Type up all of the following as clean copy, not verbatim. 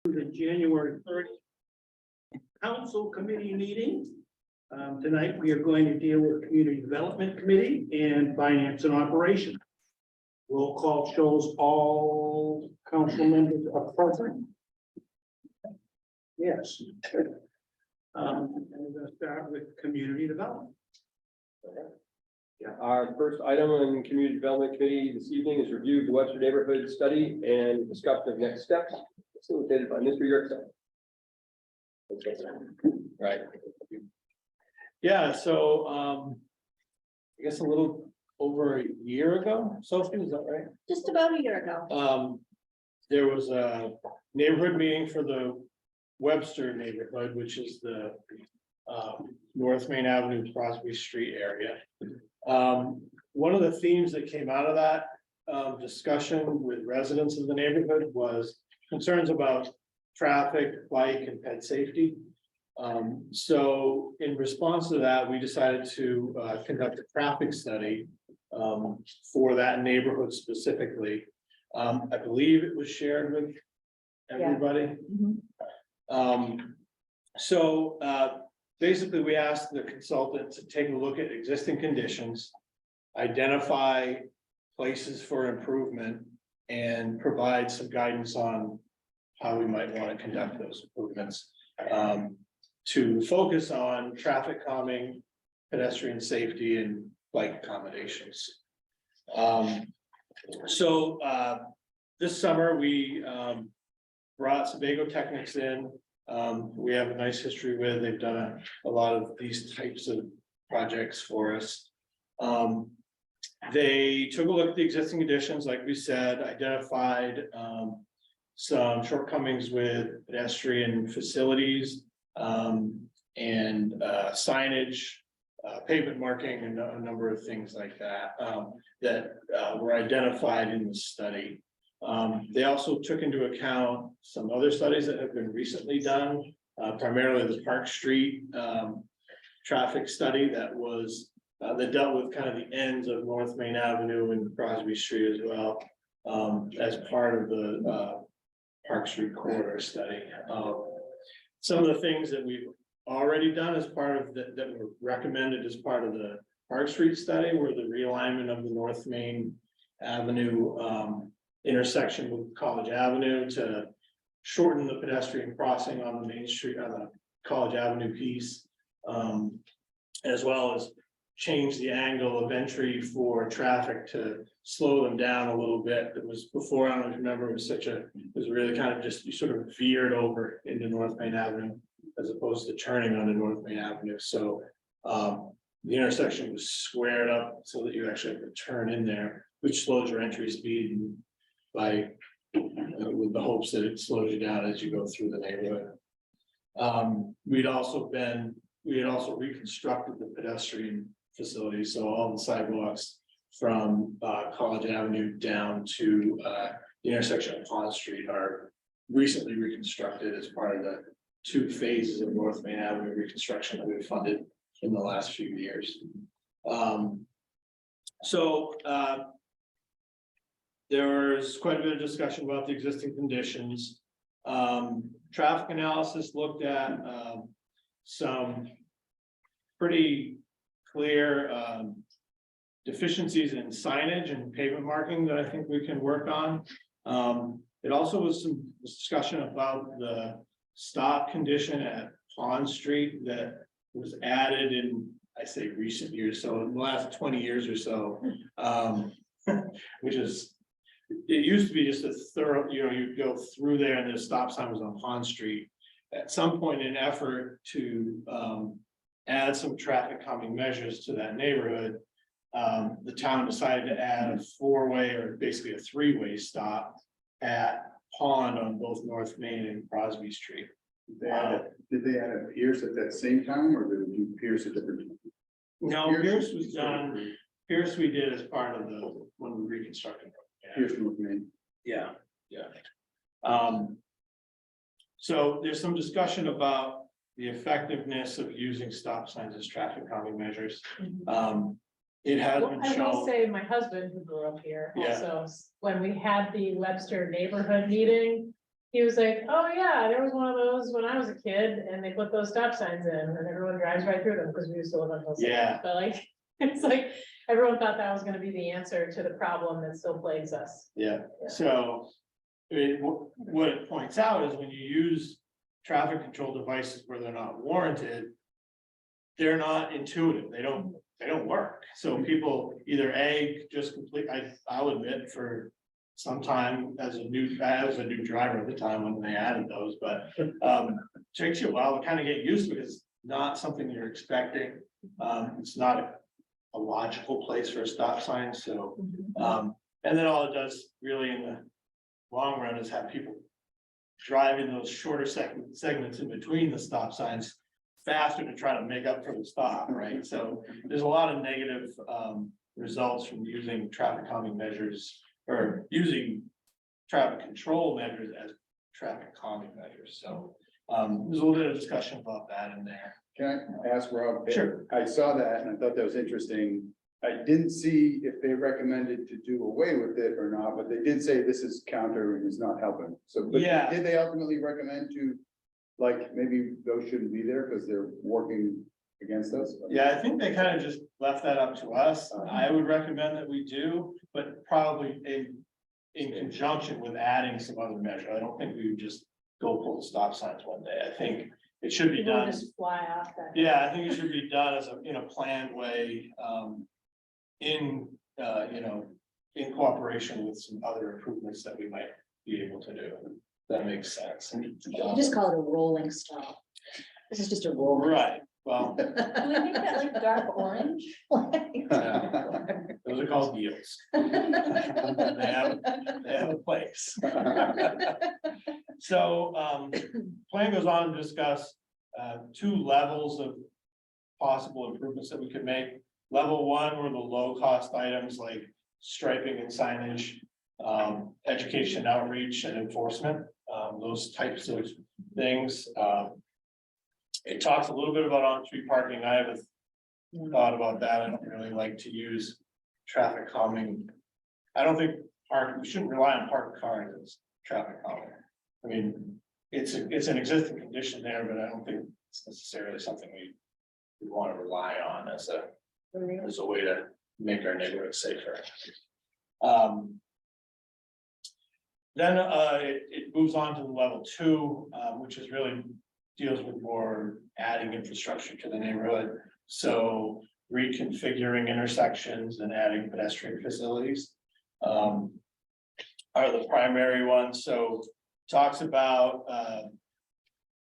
The January 30th council committee meeting. Tonight, we are going to deal with Community Development Committee and Finance and Operations. Roll call shows all council members are present. Yes. And we're going to start with Community Development. Yeah, our first item on Community Development Committee this evening is review of the Webster Neighborhood Study and discussion of next steps, facilitated by Mr. Yerkes. Right. Yeah, so I guess a little over a year ago, Sophie, is that right? Just about a year ago. There was a neighborhood meeting for the Webster neighborhood, which is the North Main Avenue, Crosby Street area. One of the themes that came out of that discussion with residents of the neighborhood was concerns about traffic, bike, and pet safety. So in response to that, we decided to conduct a traffic study for that neighborhood specifically. I believe it was shared with everybody. Basically, we asked the consultant to take a look at existing conditions, identify places for improvement, and provide some guidance on how we might want to conduct those improvements. To focus on traffic calming, pedestrian safety, and bike accommodations. This summer we brought Sebago Technics in. We have a nice history with. They've done a lot of these types of projects for us. They took a look at the existing conditions, like we said, identified some shortcomings with pedestrian facilities and signage, pavement marking, and a number of things like that that were identified in the study. They also took into account some other studies that have been recently done, primarily the Park Street traffic study that was that dealt with kind of the ends of North Main Avenue and Crosby Street as well, as part of the Park Street corridor study. Some of the things that we've already done as part of that were recommended as part of the Park Street study were the realignment of the North Main Avenue intersection with College Avenue to shorten the pedestrian crossing on the Main Street on the College Avenue piece, as well as change the angle of entry for traffic to slow them down a little bit. It was before, I don't remember, it was really kind of just, you sort of veered over into North Main Avenue as opposed to turning onto North Main Avenue. So the intersection was squared up so that you actually have to turn in there, which slows your entry speed and by with the hopes that it slows you down as you go through the neighborhood. We had also reconstructed the pedestrian facilities, so all the sidewalks from College Avenue down to the intersection of Pond Street are recently reconstructed as part of the 2 phases of North Main Avenue reconstruction that we've funded in the last few years. There was quite a bit of discussion about the existing conditions. Traffic analysis looked at some pretty clear deficiencies in signage and pavement marking that I think we can work on. It also was some discussion about the stop condition at Pond Street that was added in, I say recent years, so in the last 20 years or so, which is, it used to be just a thorough, you'd go through there and the stop sign was on Pond Street. At some point, in an effort to add some traffic calming measures to that neighborhood, the town decided to add a 4-way or basically a 3-way stop at Pond on both North Main and Crosby Street. Did they add a Pierce at that same time, or did they do Pierce at different? No, Pierce was done. Pierce we did as part of the when we reconstructed. Pierce North Main. Yeah. So there's some discussion about the effectiveness of using stop signs as traffic calming measures. It has been I will shown. say my husband who grew up here Yeah. also, when we had the Webster neighborhood meeting, he was like, oh yeah, there was one of those when I was a kid and they put those stop signs in and everyone drives right through them because we used to live on Hillside. Yeah. But like, it's like, everyone thought that was gonna be the answer to the problem that still plagues us. Yeah, so, I mean, what it points out is when you use traffic control devices where they're not warranted, they're not intuitive, they don't work. So people either just complete, I'll admit for some time I was a new driver at the time when they added those, but takes you a while to kind of get used to it. It's not something you're expecting. It's not a logical place for a stop sign, so and then all it does really in the long run is have people driving those shorter segments in between the stop signs faster to try to make up for the stop, right? So there's a lot of negative results from using traffic calming measures or using traffic control measures as traffic calming measures. So there's a little bit of discussion about that in there. Can I ask Rob? Sure. I saw that and I thought that was interesting. I didn't see if they recommended to do away with it or not, but they did say this is counter and is not helping. So, but Yeah. did they ultimately recommend to, like, maybe those shouldn't be there because they're working against us? Yeah, I think they kind of just left that up to us. I would recommend that we do, but probably in conjunction with adding some other measure. I don't think we would just go pull the stop signs one day. I think it should be People done. just fly off that. Yeah, I think it should be done as in a planned way, in in cooperation with some other improvements that we might be able to do. That makes sense. You just call it a rolling stop. This is just a rolling. Right, well, Can we make that like dark orange? those are called deals. They have a place. So, plan goes on to discuss, two levels of possible improvements that we could make. Level one were the low cost items like striping and signage, education outreach and enforcement, those types of things. It talks a little bit about on-street parking. I haven't thought about that. I don't really like to use traffic calming. I don't think we shouldn't rely on parked cars as traffic calming. I mean, it's an existing condition there, but I don't think it's necessarily something we want to rely on as a way to make our neighborhood safer. Then it moves on to level two, which is really deals with more adding infrastructure to the neighborhood. So reconfiguring intersections and adding pedestrian facilities are the primary ones. So talks about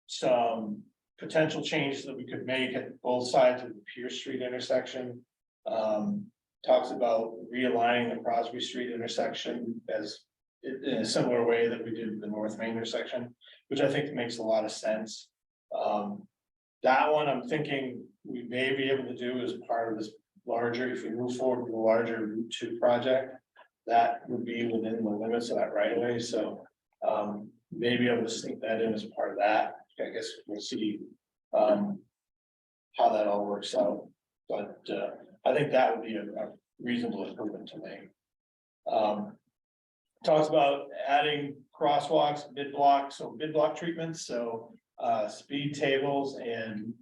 some potential changes that we could make at both sides of the Pierce Street intersection. Talks about realigning the Crosby Street intersection as in a similar way that we did with the North Main intersection, which I think makes a lot of sense. That one I'm thinking we may be able to do as part of this larger, if we move forward with a larger Route 2 project, that would be within the limits of that right of way. So maybe able to sneak that in as part of that. I guess we'll see how that all works out. But I think that would be a reasonable improvement to make. Talks about adding crosswalks, mid-block treatments, so speed tables and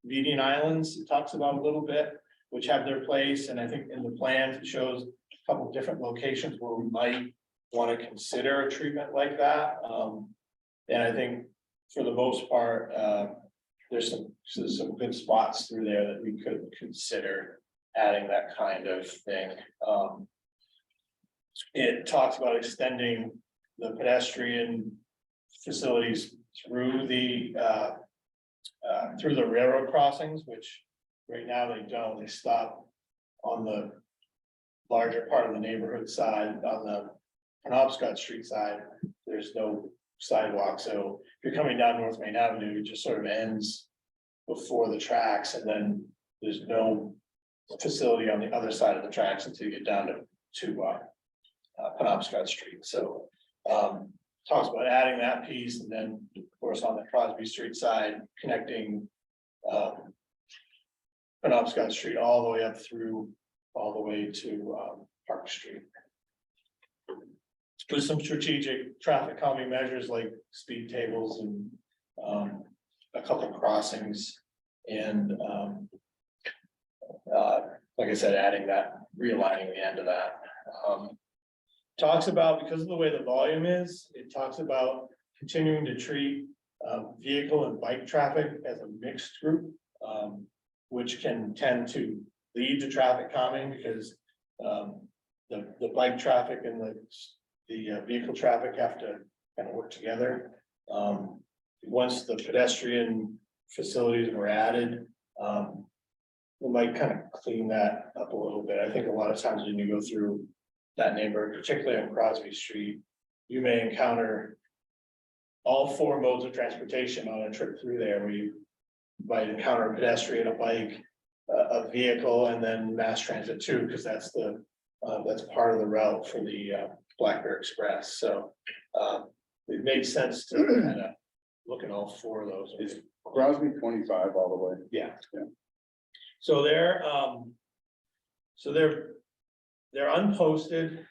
median islands. It talks about a little bit, which have their place, and I think in the plans it shows a couple different locations where we might want to consider a treatment like that. And I think for the most part, there's some good spots through there that we could consider adding that kind of thing. It talks about extending the pedestrian facilities through the railroad crossings, which right now they don't. They stop on the larger part of the neighborhood side. On the Penobscot Street side, there's no sidewalk. So if you're coming down North Main Avenue, it just sort of ends before the tracks, and then there's no facility on the other side of the tracks until you get down to Penobscot Street. So talks about adding that piece, and then of course on the Crosby Street side, connecting Penobscot Street all the way up through all the way to Park Street. with some strategic traffic calming measures like speed tables and, a couple crossings and, like I said, adding that, realigning the end of that. Talks about, because of the way the volume is, it talks about continuing to treat vehicle and bike traffic as a mixed group, which can tend to lead to traffic calming because the bike traffic and the vehicle traffic have to kind of work together. Once the pedestrian facilities were added, we might kind of clean that up a little bit. I think a lot of times when you go through that neighborhood, particularly on Crosby Street, you may encounter all four modes of transportation on a trip through there, where you might encounter a pedestrian, a bike, a vehicle, and then mass transit too, because that's part of the route for the Black Bear Express. So it makes sense to kind of look at all four of those. Is Crosby 25 all the way? Yeah. Yeah. So they're unposted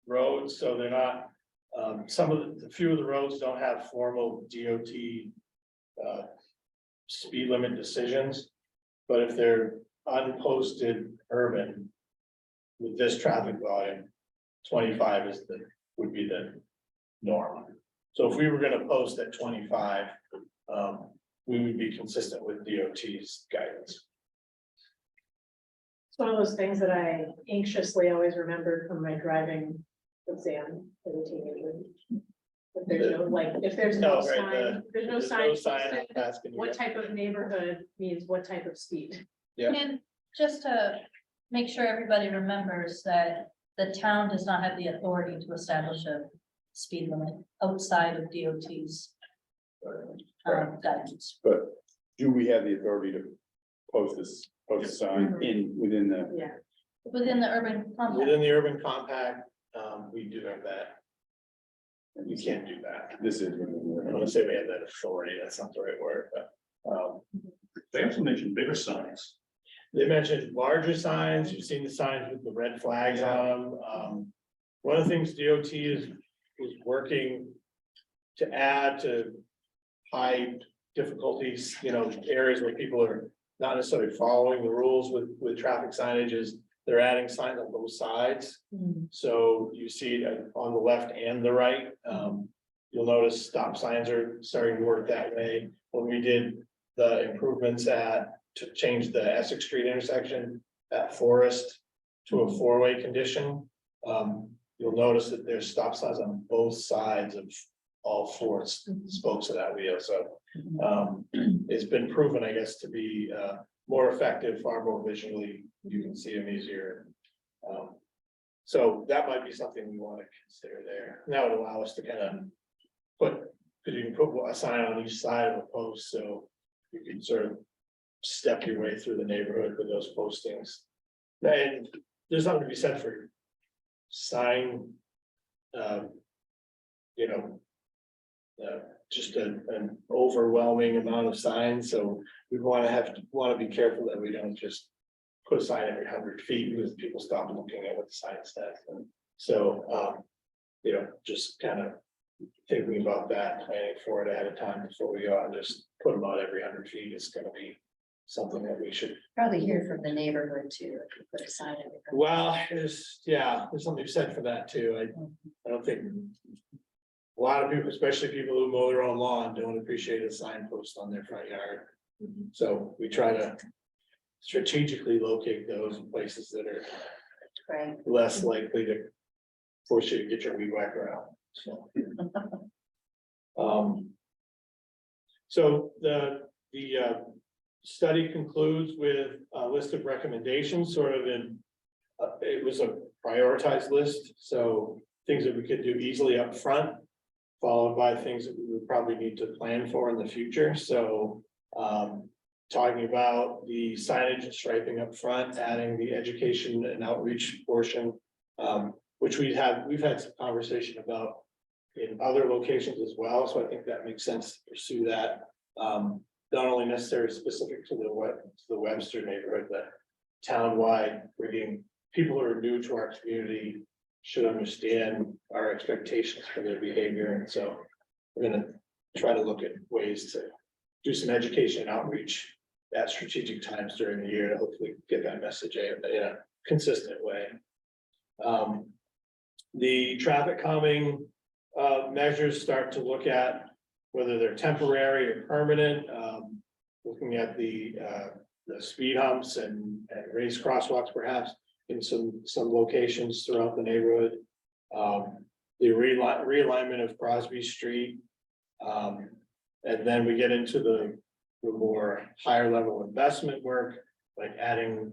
roads, so they're not, a few of the roads don't have formal DOT speed limit decisions. But if they're unposted urban with this traffic volume, 25 would be the norm. So if we were gonna post at 25, we would be consistent with DOT's guidance. It's one of those things that I anxiously always remembered from my driving exam as a teenager. If there's no, like, if there's no Oh, right, sign, there's no sign, asking you. what type of neighborhood means what type of speed? Yeah. And just to make sure everybody remembers that the town does not have the authority to establish a speed limit outside of DOT's guidance. But do we have the authority to post a sign within the? Yeah. Within the urban compact. Within the urban compact, we do have that. We can't do that. This is. I don't want to say we have that authority, that's not the right word, but, They also mentioned bigger signs. they mentioned larger signs, you've seen the signs with the red flags on them. One of the things DOT is working to add to high difficulties, areas where people are not necessarily following the rules with traffic signage is they're adding signs on both sides. So you see it on the left and the right. You'll notice stop signs are starting to work that way. When we did the improvements to change the Essex Street intersection at Forest to a four-way condition, you'll notice that there's stop signs on both sides of all four spokes of that wheel. So it's been proven, I guess, to be more effective, far more visually. You can see them easier. So that might be something we want to consider there. And that would allow us to kind of because you can put a sign on each side of a post, so you can sort of step your way through the neighborhood with those postings. And there's something to be said for sign, just an overwhelming amount of signs, so we want to be careful that we don't just put a sign every 100 feet because people stop looking at what the sign says. And so, just kind of thinking about that, planning for it ahead of time before we go out and just put them out every 100 feet is going to be something that we should. Probably hear from the neighborhood too, if you put a sign in. Well, there's something said for that too. I don't think a lot of people, especially people who mow their own lawn, don't appreciate a signpost on their front yard. So we try to strategically locate those in places that are Right. less likely to force you to get your weed whacker out. So the study concludes with a list of recommendations, sort of it was a prioritized list, so things that we could do easily up front, followed by things that we would probably need to plan for in the future. So talking about the signage and striping up front, adding the education and outreach portion, which we've had some conversation about in other locations as well. So I think that makes sense to pursue that. Not only necessarily specific to the Webster neighborhood, but townwide, bringing people who are new to our community should understand our expectations for their behavior, and so we're gonna try to look at ways to do some education and outreach at strategic times during the year to hopefully get that message out in a consistent way. The traffic calming measures start to look at whether they're temporary or permanent, looking at the speed humps and raised crosswalks perhaps in some locations throughout the neighborhood. The realignment of Crosby Street. And then we get into the more higher level investment work, like adding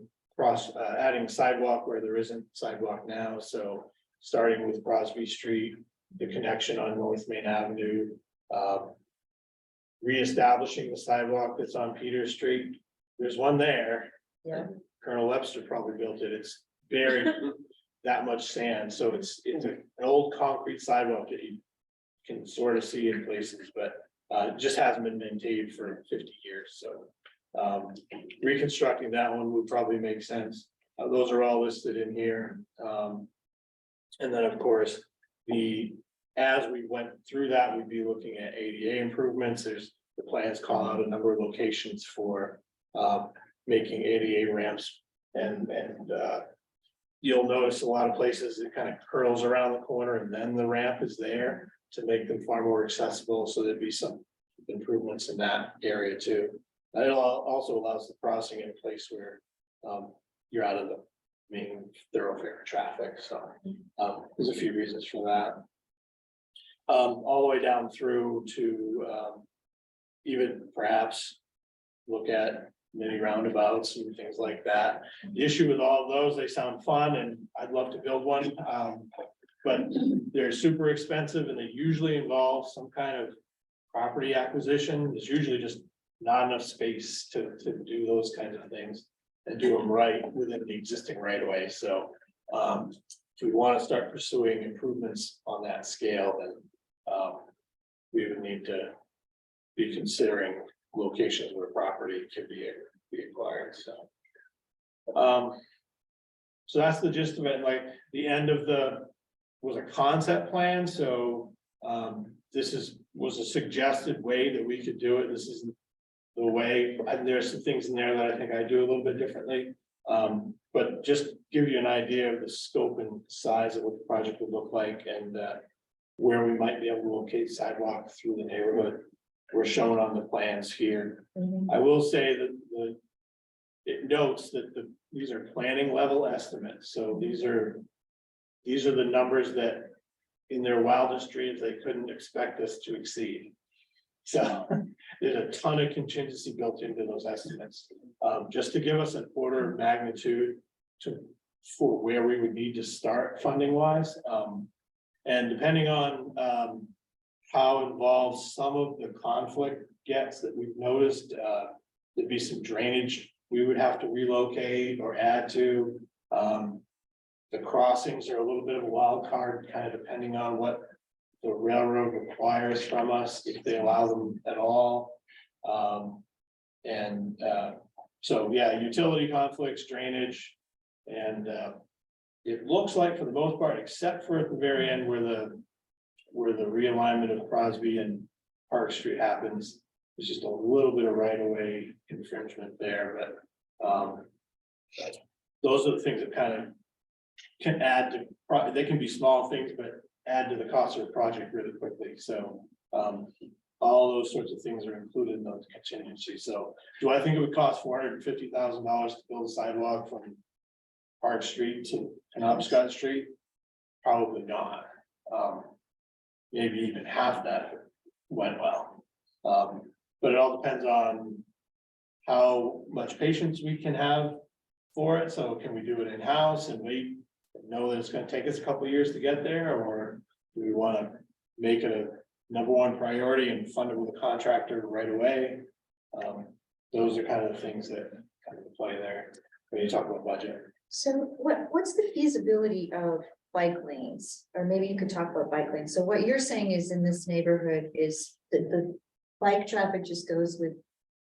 sidewalk where there isn't sidewalk now. So starting with Crosby Street, the connection on North Main Avenue, reestablishing the sidewalk that's on Peter Street. There's one there. Yeah. Colonel Webster probably built it. It's buried that much sand, so it's an old concrete sidewalk that you can sort of see in places, but it just hasn't been maintained for 50 years, so reconstructing that one would probably make sense. Those are all listed in here. And then, of course, as we went through that, we'd be looking at ADA improvements. There's the plans call out a number of locations for making ADA ramps, and you'll notice a lot of places it kind of curls around the corner and then the ramp is there to make them far more accessible. So there'd be some improvements in that area too. And it also allows the crossing in a place where you're out of the main thoroughfare traffic. So there's a few reasons for that. All the way down through to even perhaps look at mini roundabouts and things like that. The issue with all of those, they sound fun and I'd love to build one. But they're super expensive and they usually involve some kind of property acquisition. There's usually just not enough space to do those kinds of things and do them right within the existing right of way. So if we want to start pursuing improvements on that scale, then we would need to be considering locations where property can be acquired. So that's the gist of it. Like the end of was a concept plan. So this was a suggested way that we could do it. This isn't the way. There's some things in there that I think I do a little bit differently. But just give you an idea of the scope and size of what the project would look like and where we might be able to locate sidewalk through the neighborhood. We're shown on the plans here. I will say that it notes that these are planning level estimates. So these are the numbers that in their wildest dreams, they couldn't expect us to exceed. So there's a ton of contingency built into those estimates, just to give us an order of magnitude for where we would need to start funding wise. And depending on how involved some of the conflict gets that we've noticed, there'd be some drainage we would have to relocate or add to. The crossings are a little bit of a wild card, kind of depending on what the railroad requires from us, if they allow them at all. So yeah, utility conflicts, drainage, and it looks like for the most part, except for at the very end where the realignment of Crosby and Park Street happens, there's just a little bit of right of way infringement there, but those are the things that kind of can add to, they can be small things, but add to the cost of a project really quickly. So all those sorts of things are included in those contingencies. So do I think it would cost $450,000 to build a sidewalk from Park Street to Penobscot Street? Probably not. Maybe even half that went well. But it all depends on how much patience we can have for it. So can we do it in-house and wait, know that it's going to take us a couple of years to get there, or do we want to make it a number one priority and fund it with a contractor right away? Those are kind of the things that come into play there when you talk about budget. So what's the feasibility of bike lanes? Or maybe you could talk about bike lanes. So what you're saying is in this neighborhood is that the bike traffic just goes with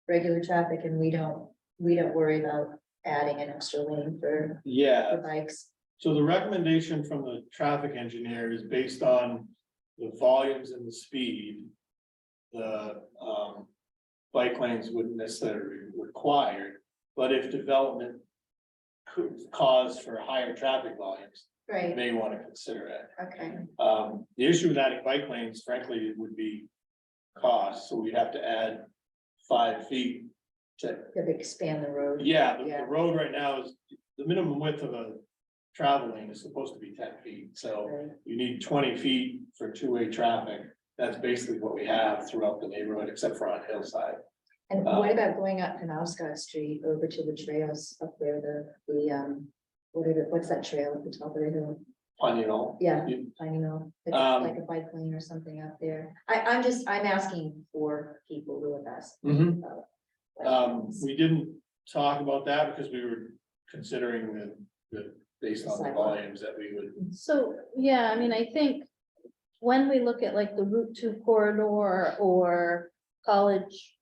regular traffic and we don't worry about adding an extra lane for bikes. So the recommendation from the traffic engineer is based on the volumes and the speed. The bike lanes wouldn't necessarily be required, but if development could cause for higher traffic volumes, you Right, may want to consider it. okay, The issue with adding bike lanes, frankly, it would be cost, so we'd have to add 5 feet to, could expand the road. yeah, the Yeah. road right now is, the minimum width of a travel lane is supposed to be 10 feet, so Right. you need 20 feet for two-way traffic. That's basically what we have throughout the neighborhood, except for on Hillside. And what about going up Penobscot Street over to the trails up there, what's that trail at the top of the hill? Finding all. Yeah, You- I know, it's Um, like a bike lane or something up there. I'm asking for people who have asked. Mhm. about bike lanes. We didn't talk about that because we were considering the based on the Sidewalk. volumes that we would. So, yeah, I mean, I think when we look at like the Route 2 corridor or College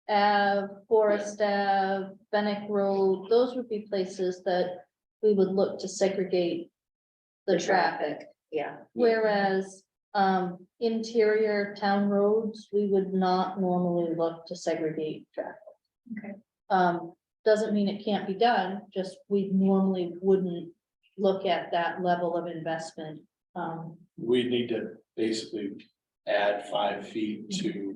Ave, Forest Ave, Bennett Road, those would be places that we would look to segregate the traffic. Yeah, Whereas, interior town roads, we would not normally look to segregate traffic. Okay. Doesn't mean it can't be done, just we normally wouldn't look at that level of investment. We need to basically add 5 feet to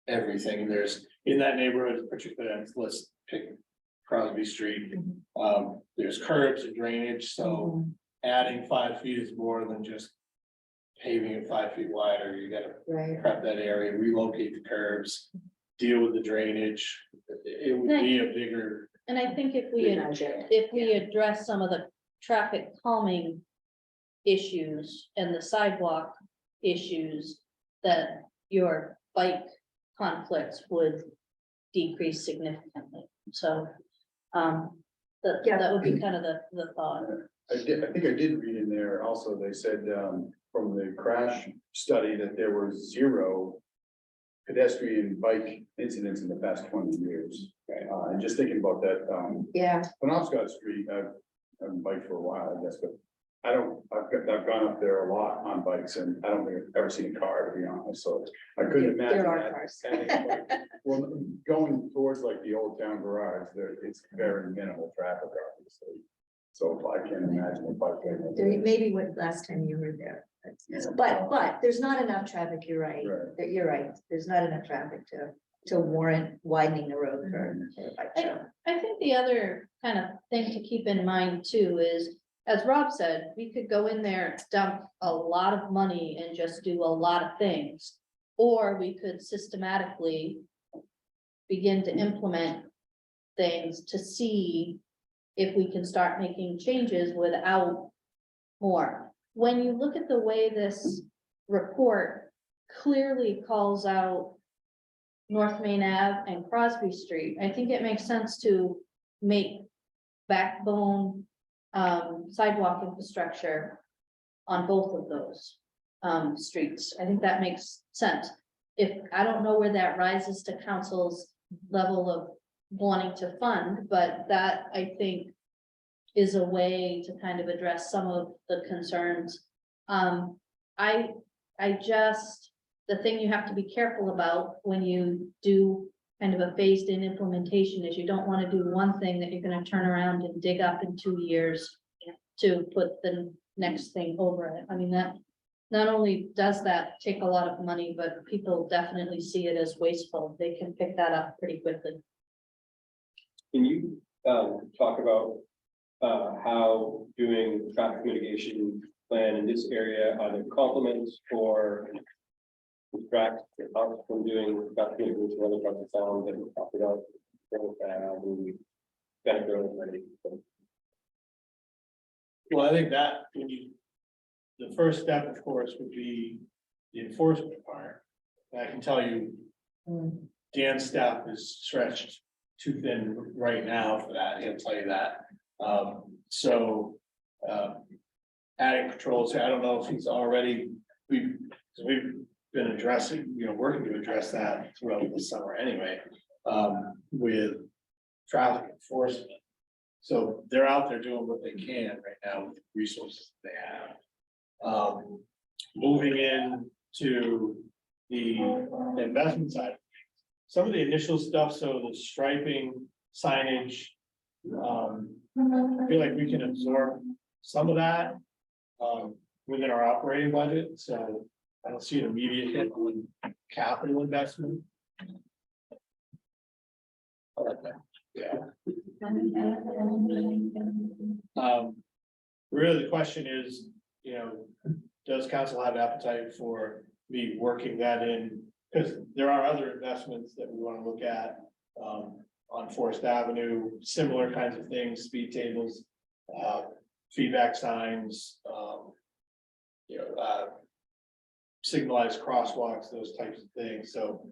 everything. There's, in that neighborhood, particularly, let's pick Crosby Street. There's curbs and drainage, so adding 5 feet is more than just paving it 5 feet wider. You gotta right, prep that area, relocate the curbs, deal with the drainage. It would be a bigger, And I think if we, Project. if we address some of the traffic calming issues and the sidewalk issues, that your bike conflicts would decrease significantly. So, Yeah. that would be kind of the thought. I think I did read in there also, they said, from the crash study that there were 0 pedestrian bike incidents in the past 20 years. And just thinking about that, yeah, Penobscot Street, I've biked for a while, I guess, but I've gone up there a lot on bikes and I don't think I've ever seen a car, to be honest, so I couldn't imagine there are that. cars. Well, going towards like the old town garage, it's very minimal traffic, obviously. So I can't imagine a bike lane. There maybe what last time you were there. But there's not enough traffic, you're right, Right. you're right, there's not enough traffic to warrant widening the road for a bike trail. I think the other kind of thing to keep in mind too is, as Rob said, we could go in there, dump a lot of money and just do a lot of things. Or we could systematically begin to implement things to see if we can start making changes without more. When you look at the way this report clearly calls out North Main Ave and Crosby Street, I think it makes sense to make backbone sidewalk infrastructure on both of those streets. I think that makes sense. If, I don't know where that rises to council's level of wanting to fund, but that I think is a way to kind of address some of the concerns. I just, the thing you have to be careful about when you do kind of a phased in implementation is you don't want to do one thing that you're gonna turn around and dig up in 2 years to put the next thing over it. I mean, that not only does that take a lot of money, but people definitely see it as wasteful. They can pick that up pretty quickly. Can you talk about how doing traffic mitigation plan in this area either complements or distracts us from doing traffic mitigation in other parts of town that we talked about? Bennett Road already. well, I think that when you, the first step, of course, would be the enforcement part. And I can tell you, Dan's staff is stretched too thin right now for that, he'll tell you that. Adding patrols, I don't know if he's already, we've been addressing, working to address that throughout the summer anyway, with traffic enforcement. So they're out there doing what they can right now with the resources they have. Moving in to the investment side. Some of the initial stuff, so the striping, signage. I feel like we can absorb some of that. Within our operating budget, so I don't see an immediate hit on capital investment. I like that. Yeah. Really, the question is, does council have appetite for me working that in? Because there are other investments that we want to look at, on Forest Avenue, similar kinds of things, speed tables, feedback signs, signalized crosswalks, those types of things, so.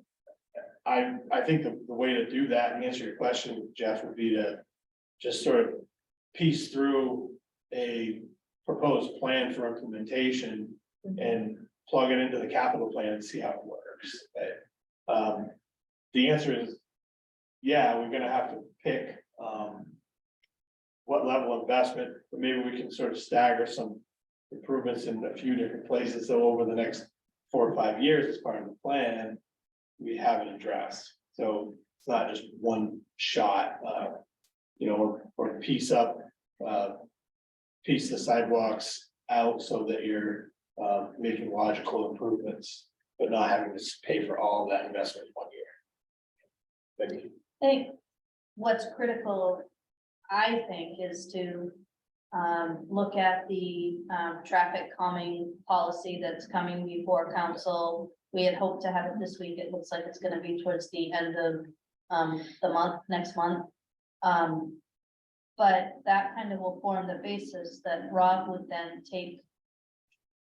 I think the way to do that and answer your question, Jeff, would be to just sort of piece through a proposed plan for implementation and plug it into the capital plan and see how it works. The answer is, yeah, we're gonna have to pick what level of investment, but maybe we can sort of stagger some improvements in a few different places, so over the next 4 or 5 years as part of the plan, we have it addressed. So it's not just one shot, or piece the sidewalks out so that you're making logical improvements, but not having to pay for all of that investment in 1 year. Thank you. I think what's critical, I think, is to look at the traffic calming policy that's coming before council. We had hoped to have it this week. It looks like it's gonna be towards the end of the month, next month. But that kind of will form the basis that Rob would then take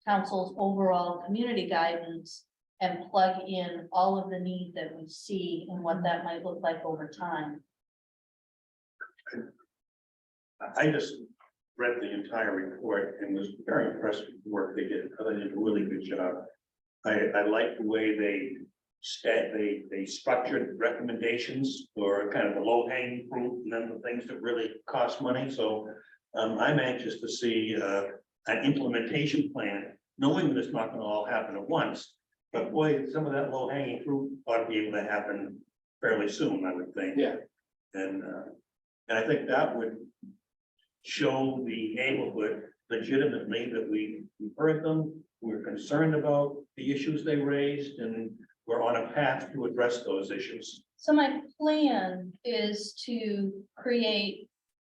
council's overall community guidance and plug in all of the need that we see and what that might look like over time. I just read the entire report and was very impressed with the work they did. I thought they did a really good job. I like the way they structured recommendations for kind of the low hanging fruit and then the things that really cost money. So I'm anxious to see an implementation plan, knowing that it's not going to all happen at once. But boy, some of that low hanging fruit ought to be able to happen fairly soon, I would think. Yeah. And I think that would show the neighborhood legitimately that we heard them, we're concerned about the issues they raised, and we're on a path to address those issues. So my plan is to create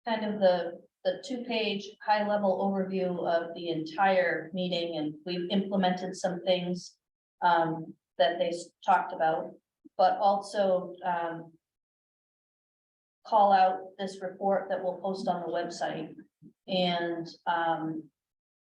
kind of the 2-page high-level overview of the entire meeting, and we've implemented some things that they talked about, but also call out this report that we'll post on the website and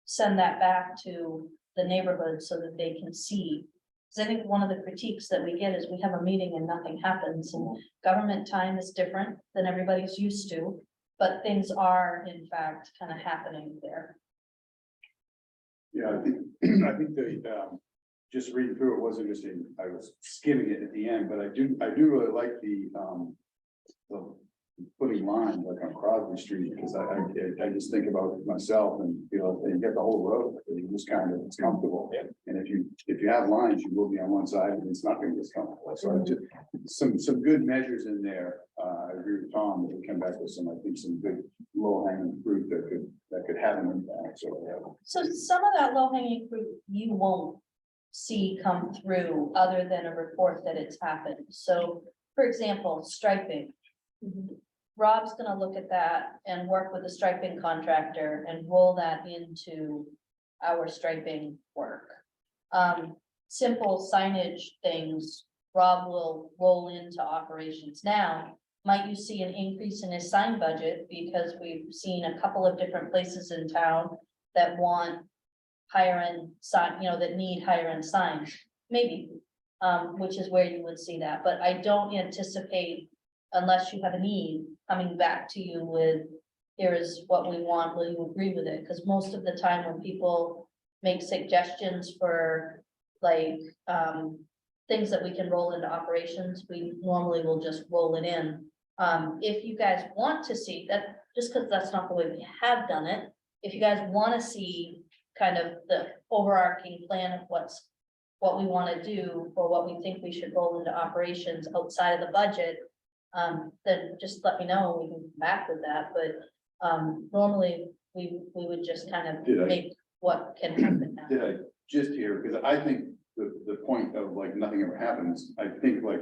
send that back to the neighborhood so that they can see. Because I think one of the critiques that we get is we have a meeting and nothing happens, and government time is different than everybody's used to, but things are in fact kind of happening there. Yeah, I think the, just reading through it was interesting. I was skimming it at the end, but I do really like the putting lines like on Crosby Street, because I just think about myself and feel like you get the whole road, and you just kind of, it's comfortable. Yeah. And if you have lines, you will be on one side and it's not going to be as comfortable. So I just, some good measures in there. I agree with Tom that we come back with some, I think, some good low hanging fruit that could have an impact. So some of that low hanging fruit you won't see come through other than a report that it's happened. So for example, striping. Rob's gonna look at that and work with the striping contractor and roll that into our striping work. Simple signage things, Rob will roll into operations. Now, might you see an increase in his sign budget because we've seen a couple of different places in town that want higher end sign, that need higher end signs, maybe, which is where you would see that, but I don't anticipate, unless you have a need, coming back to you with, here is what we want, will you agree with it? Because most of the time when people make suggestions for like things that we can roll into operations, we normally will just roll it in If you guys want to see that, just because that's not the way we have done it, if you guys want to see kind of the overarching plan of what we want to do, or what we think we should roll into operations outside of the budget, then just let me know, and we can come back with that, but, normally, we would just kind Did I- of make what can happen now. Did I just hear, because I think the point of like nothing ever happens, I think like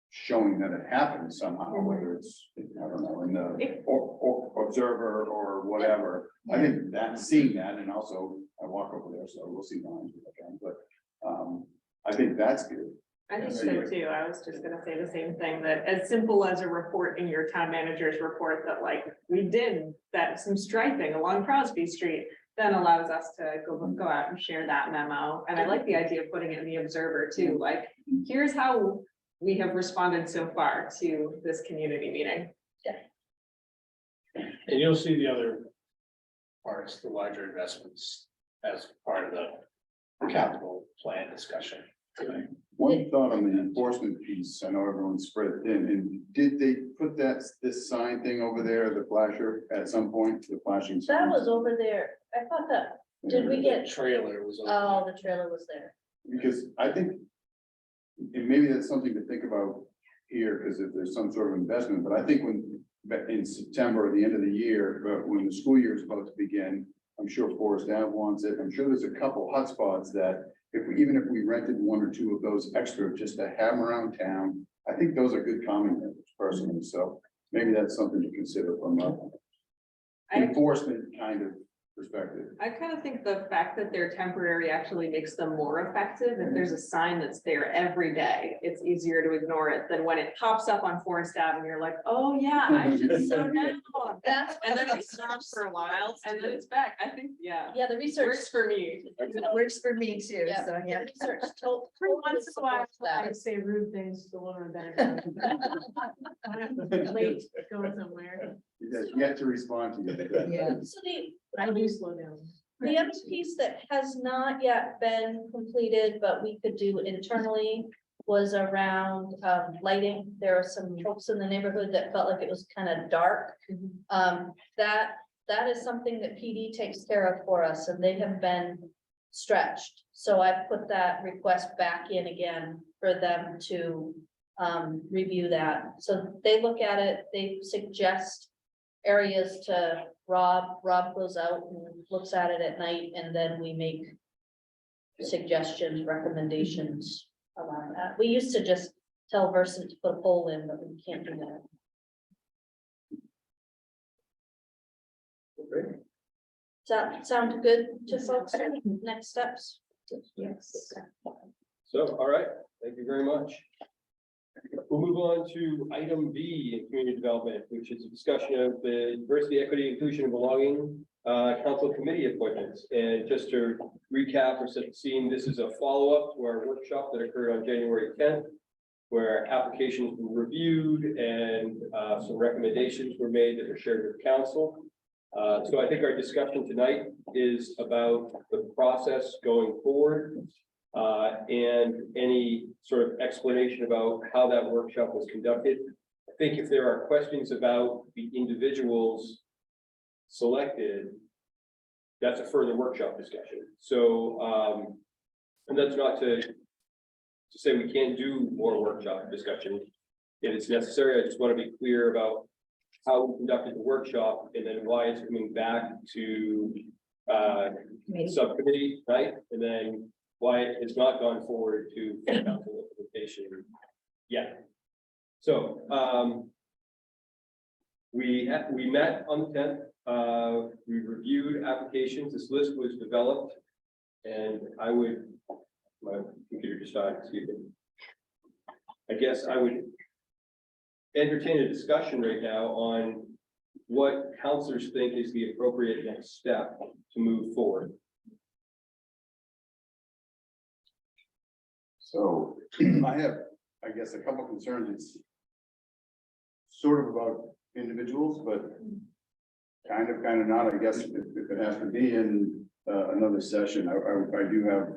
showing that it happens somehow, whether it's, I don't know, in the, or observer or whatever. I think that, seeing that, and also I walk over there, so we'll see lines if I can, but, I think that's good. I think Yes, so anyway. too. I was just gonna say the same thing, that as simple as a report in your town manager's report that like, we did that some striping along Crosby Street, then allows us to go out and share that memo. And I like the idea of putting it in the Observer too, like, here's how we have responded so far to this community meeting. And you'll see the other parts, the larger investments, as part of the capital plan discussion tonight. One thought on the enforcement piece, I know everyone's spread thin, and did they put this sign thing over there, the flasher, at some point, the flashing? That signs? was over there. I thought that, did we get, Trailer was. over oh, the trailer was there. Because I think, and maybe that's something to think about here, because if there's some sort of investment, but I think back in September, or the end of the year, but when the school year is about to begin, I'm sure Forest Ave wants it, I'm sure there's a couple hotspots that even if we rented one or two of those extra just to have them around town, I think those are good calming measures personally, so maybe that's something to consider from a enforcement kind of perspective. I kind of think the fact that they're temporary actually makes them more effective. If there's a sign that's there every day, it's easier to ignore it than when it pops up on Forest Ave and you're like, oh yeah, I should slow down. That's. And then it stops for a while and then it's back. I think, yeah, Yeah, the research. works for me. Works for me too, Yeah. so yeah. Research told. For once in a while, that. I say rude things to the woman better. Late, going somewhere. You guys yet to respond to you. Yeah. So the, I do slow down. the other piece that has not yet been completed, but we could do internally, was around lighting. There are some folks in the neighborhood that felt like it was kind of dark. That is something that PD takes care of for us, and they have been stretched. So I put that request back in again for them to review that. So they look at it, they suggest areas to Rob goes out and looks at it at night, and then we make suggestions, recommendations around that. We used to just tell Versant to put a pole in, but we can't do that. Does that sound good to folks? Next steps? Yes. So, all right, thank you very much. We'll move on to item B in community development, which is a discussion of the diversity, equity, inclusion, and belonging council committee appointments. And just to recap or set the scene, this is a follow-up to our workshop that occurred on January 10th, where applications were reviewed and some recommendations were made that are shared with council. So I think our discussion tonight is about the process going forward and any sort of explanation about how that workshop was conducted. I think if there are questions about the individuals selected, that's a further workshop discussion. So, and that's not to say we can't do more workshop discussion if it's necessary. I just want to be clear about how we conducted the workshop and then why it's coming back to subcommittee, right? And then why it has not gone forward to council implementation yet. So we met on the 10th. We reviewed applications. This list was developed, and my computer just died, excuse me. I guess I would entertain a discussion right now on what councilors think is the appropriate next step to move forward. So I have, I guess, a couple concerns. It's sort of about individuals, but kind of not, I guess, if it has to be in another session. I do have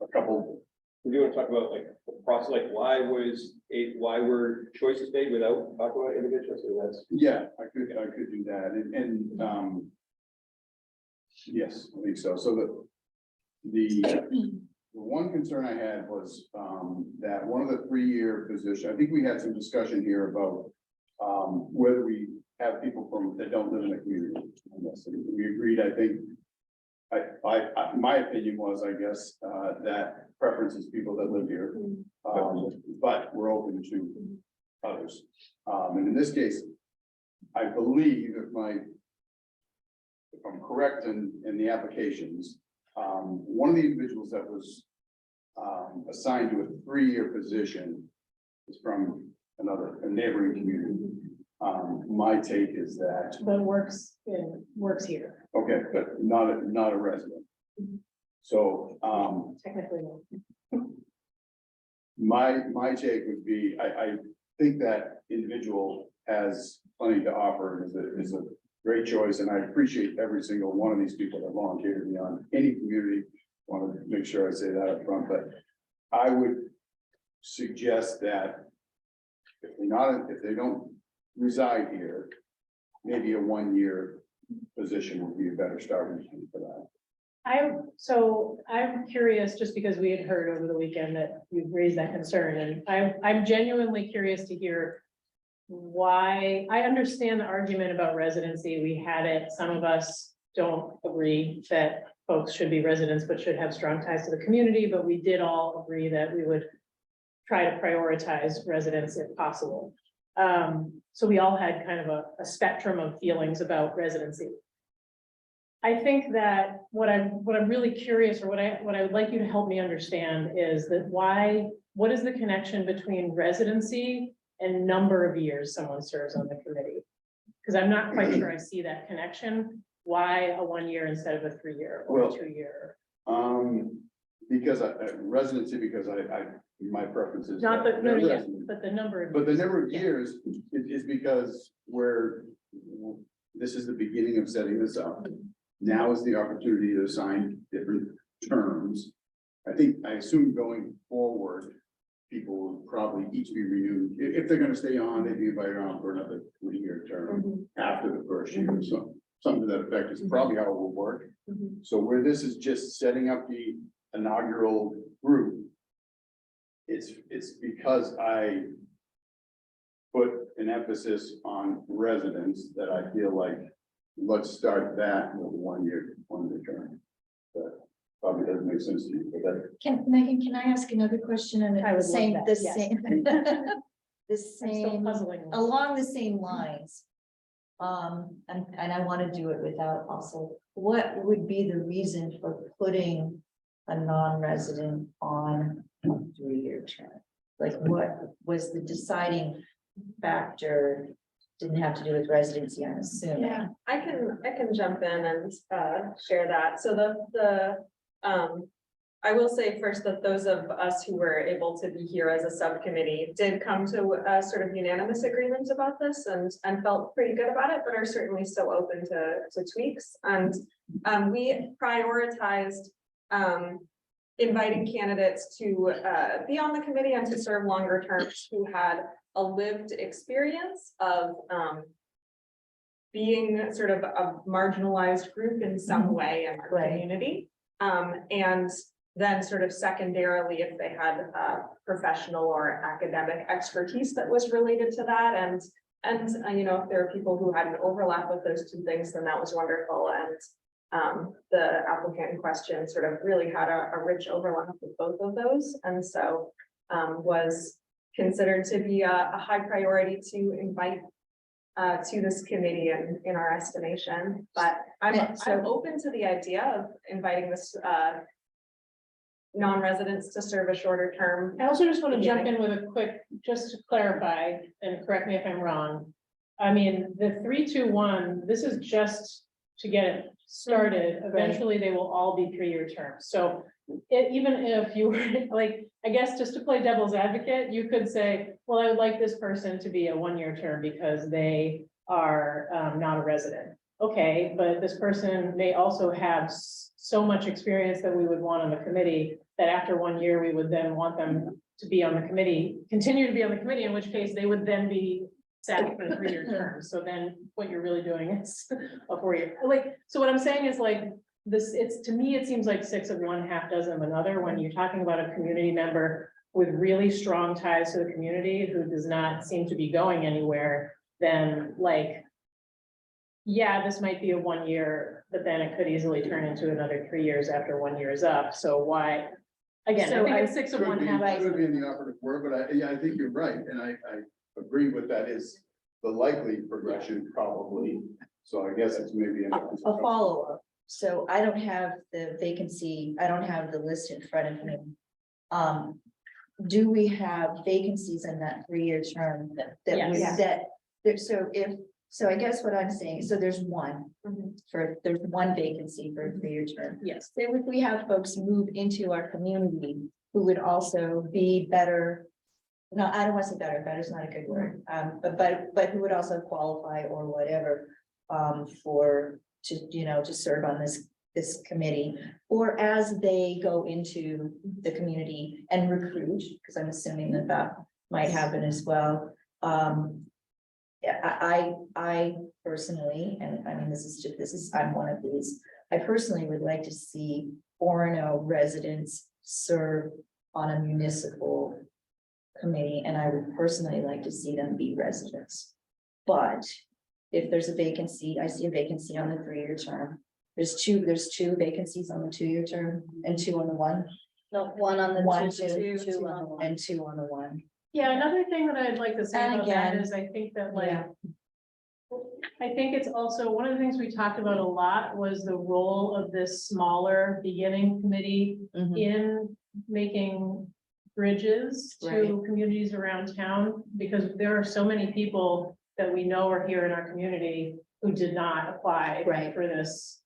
a couple. We do want to talk about like the process, like why was why were choices made without talking about individuals, so that's. Yeah, I could do that, yes, I think so, so the one concern I had was, that one of the 3-year position, I think we had some discussion here about, whether we have people that don't live in the community. on this. And we agreed, I think, my opinion was, I guess, that preference is people that live here. But we're open to others. And in this case, I believe if I'm correct in the applications, one of the individuals that was assigned to a 3-year position is from a neighboring community. My take is that, But works here, okay, but not a resident. So, technically. my take would be, I think that individual has plenty to offer, and is a great choice, and I appreciate every single one of these people that volunteer to be on any community. Want to make sure I say that up front, but I would suggest that if they don't reside here, maybe a 1-year position would be a better starting point for that. I'm curious, just because we had heard over the weekend that you've raised that concern, and I'm genuinely curious to hear why. I understand the argument about residency. We had it. Some of us don't agree that folks should be residents, but should have strong ties to the community, but we did all agree that we would try to prioritize residents if possible. So we all had kind of a spectrum of feelings about residency. I think that what I'm really curious, or what I would like you to help me understand is that what is the connection between residency and number of years someone serves on the committee? Because I'm not quite sure I see that connection. Why a 1 year instead of a 3-year or a 2-year? Because residency, because my preference is. Not the, that no, they're yeah, resident. but the number of. But the years. number of years is because this is the beginning of setting this up. Now is the opportunity to assign different terms. I assume going forward, people will probably each be renewed. If they're gonna stay on, they'd be invited on for another 3-year term after the first year. So something to that effect is probably how it will work. So where this is just setting up the inaugural group, it's because I put an emphasis on residents that I feel like, let's start that with 1 year term. That probably doesn't make sense to you, but that. Megan, can I ask another question? And I would the love same, that, the yes. same, the I'm still same, puzzling. along the same lines. And I want to do it without also, what would be the reason for putting a non-resident on a 3-year term? Like, what was the deciding factor? Didn't have to do with residency, I'm assuming. Yeah, I can jump in and share that. So I will say first that those of us who were able to be here as a subcommittee did come to a sort of unanimous agreement about this and felt pretty good about it, but are certainly still open to tweaks. And we prioritized inviting candidates to be on the committee and to serve longer terms who had a lived experience of being sort of a marginalized group in some way in our Right. community. And then sort of secondarily, if they had professional or academic expertise that was related to that. And you know, if there are people who had an overlap with those two things, then that was wonderful. And the applicant in question sort of really had a rich overlap with both of those. And so was considered to be a high priority to invite to this committee in our estimation. But I'm open to the idea of inviting this non-residents to serve a shorter term. I also just want to jump in with a quick, just to clarify, and correct me if I'm wrong. I mean, the 3-2-1, this is just to get it started. Eventually, they will all be 3-year terms. So even if you were like, I guess just to play devil's advocate, you could say, well, I would like this person to be a 1-year term because they are not a resident. Okay, but this person may also have so much experience that we would want on the committee that after 1 year, we would then want them to be on the committee, continue to be on the committee, in which case they would then be sat for a 3-year term. So then what you're really doing is a 4-year, like, so what I'm saying is like, this, it's, to me, it seems like 6 of one, half dozen of another, when you're talking about a community member with really strong ties to the community who does not seem to be going anywhere, then like, yeah, this might be a 1 year, but then it could easily turn into another 3 years after 1 year is up. So why? Again, So I think I- it's 6 of one, half. Could be in the operative word, but I think you're right, and I agree with that is the likely progression probably. So I guess it's maybe. A follow-up. So I don't have the vacancy, I don't have the list in front of me. Do we have vacancies in that 3-year term that we, Yes. so I guess what I'm saying, so there's one. There's one vacancy for a 3-year term. Yes. So if we have folks move into our community who would also be better. No, I don't want to say better is not a good word, but who would also qualify or whatever, to serve on this committee. Or as they go into the community and recruit, because I'm assuming that might happen as well. Yeah, I personally, and I mean, I'm one of these, I personally would like to see Orono residents serve on a municipal committee, and I would personally like to see them be residents. But if there's a vacancy, I see a vacancy on the 3-year term. There's two vacancies on the 2-year term and 2 on the 1. No, 1 on the One, 2, 2, 2 on the 1. and 2 on the 1. Yeah, another thing that I'd like to say And about that again, is I think that like. Yeah. I think it's also, one of the things we talked about a lot was the role of this smaller beginning committee Mhm. in making bridges to Right. communities around town, because there are so many people that we know are here in our community who did not apply Right. for this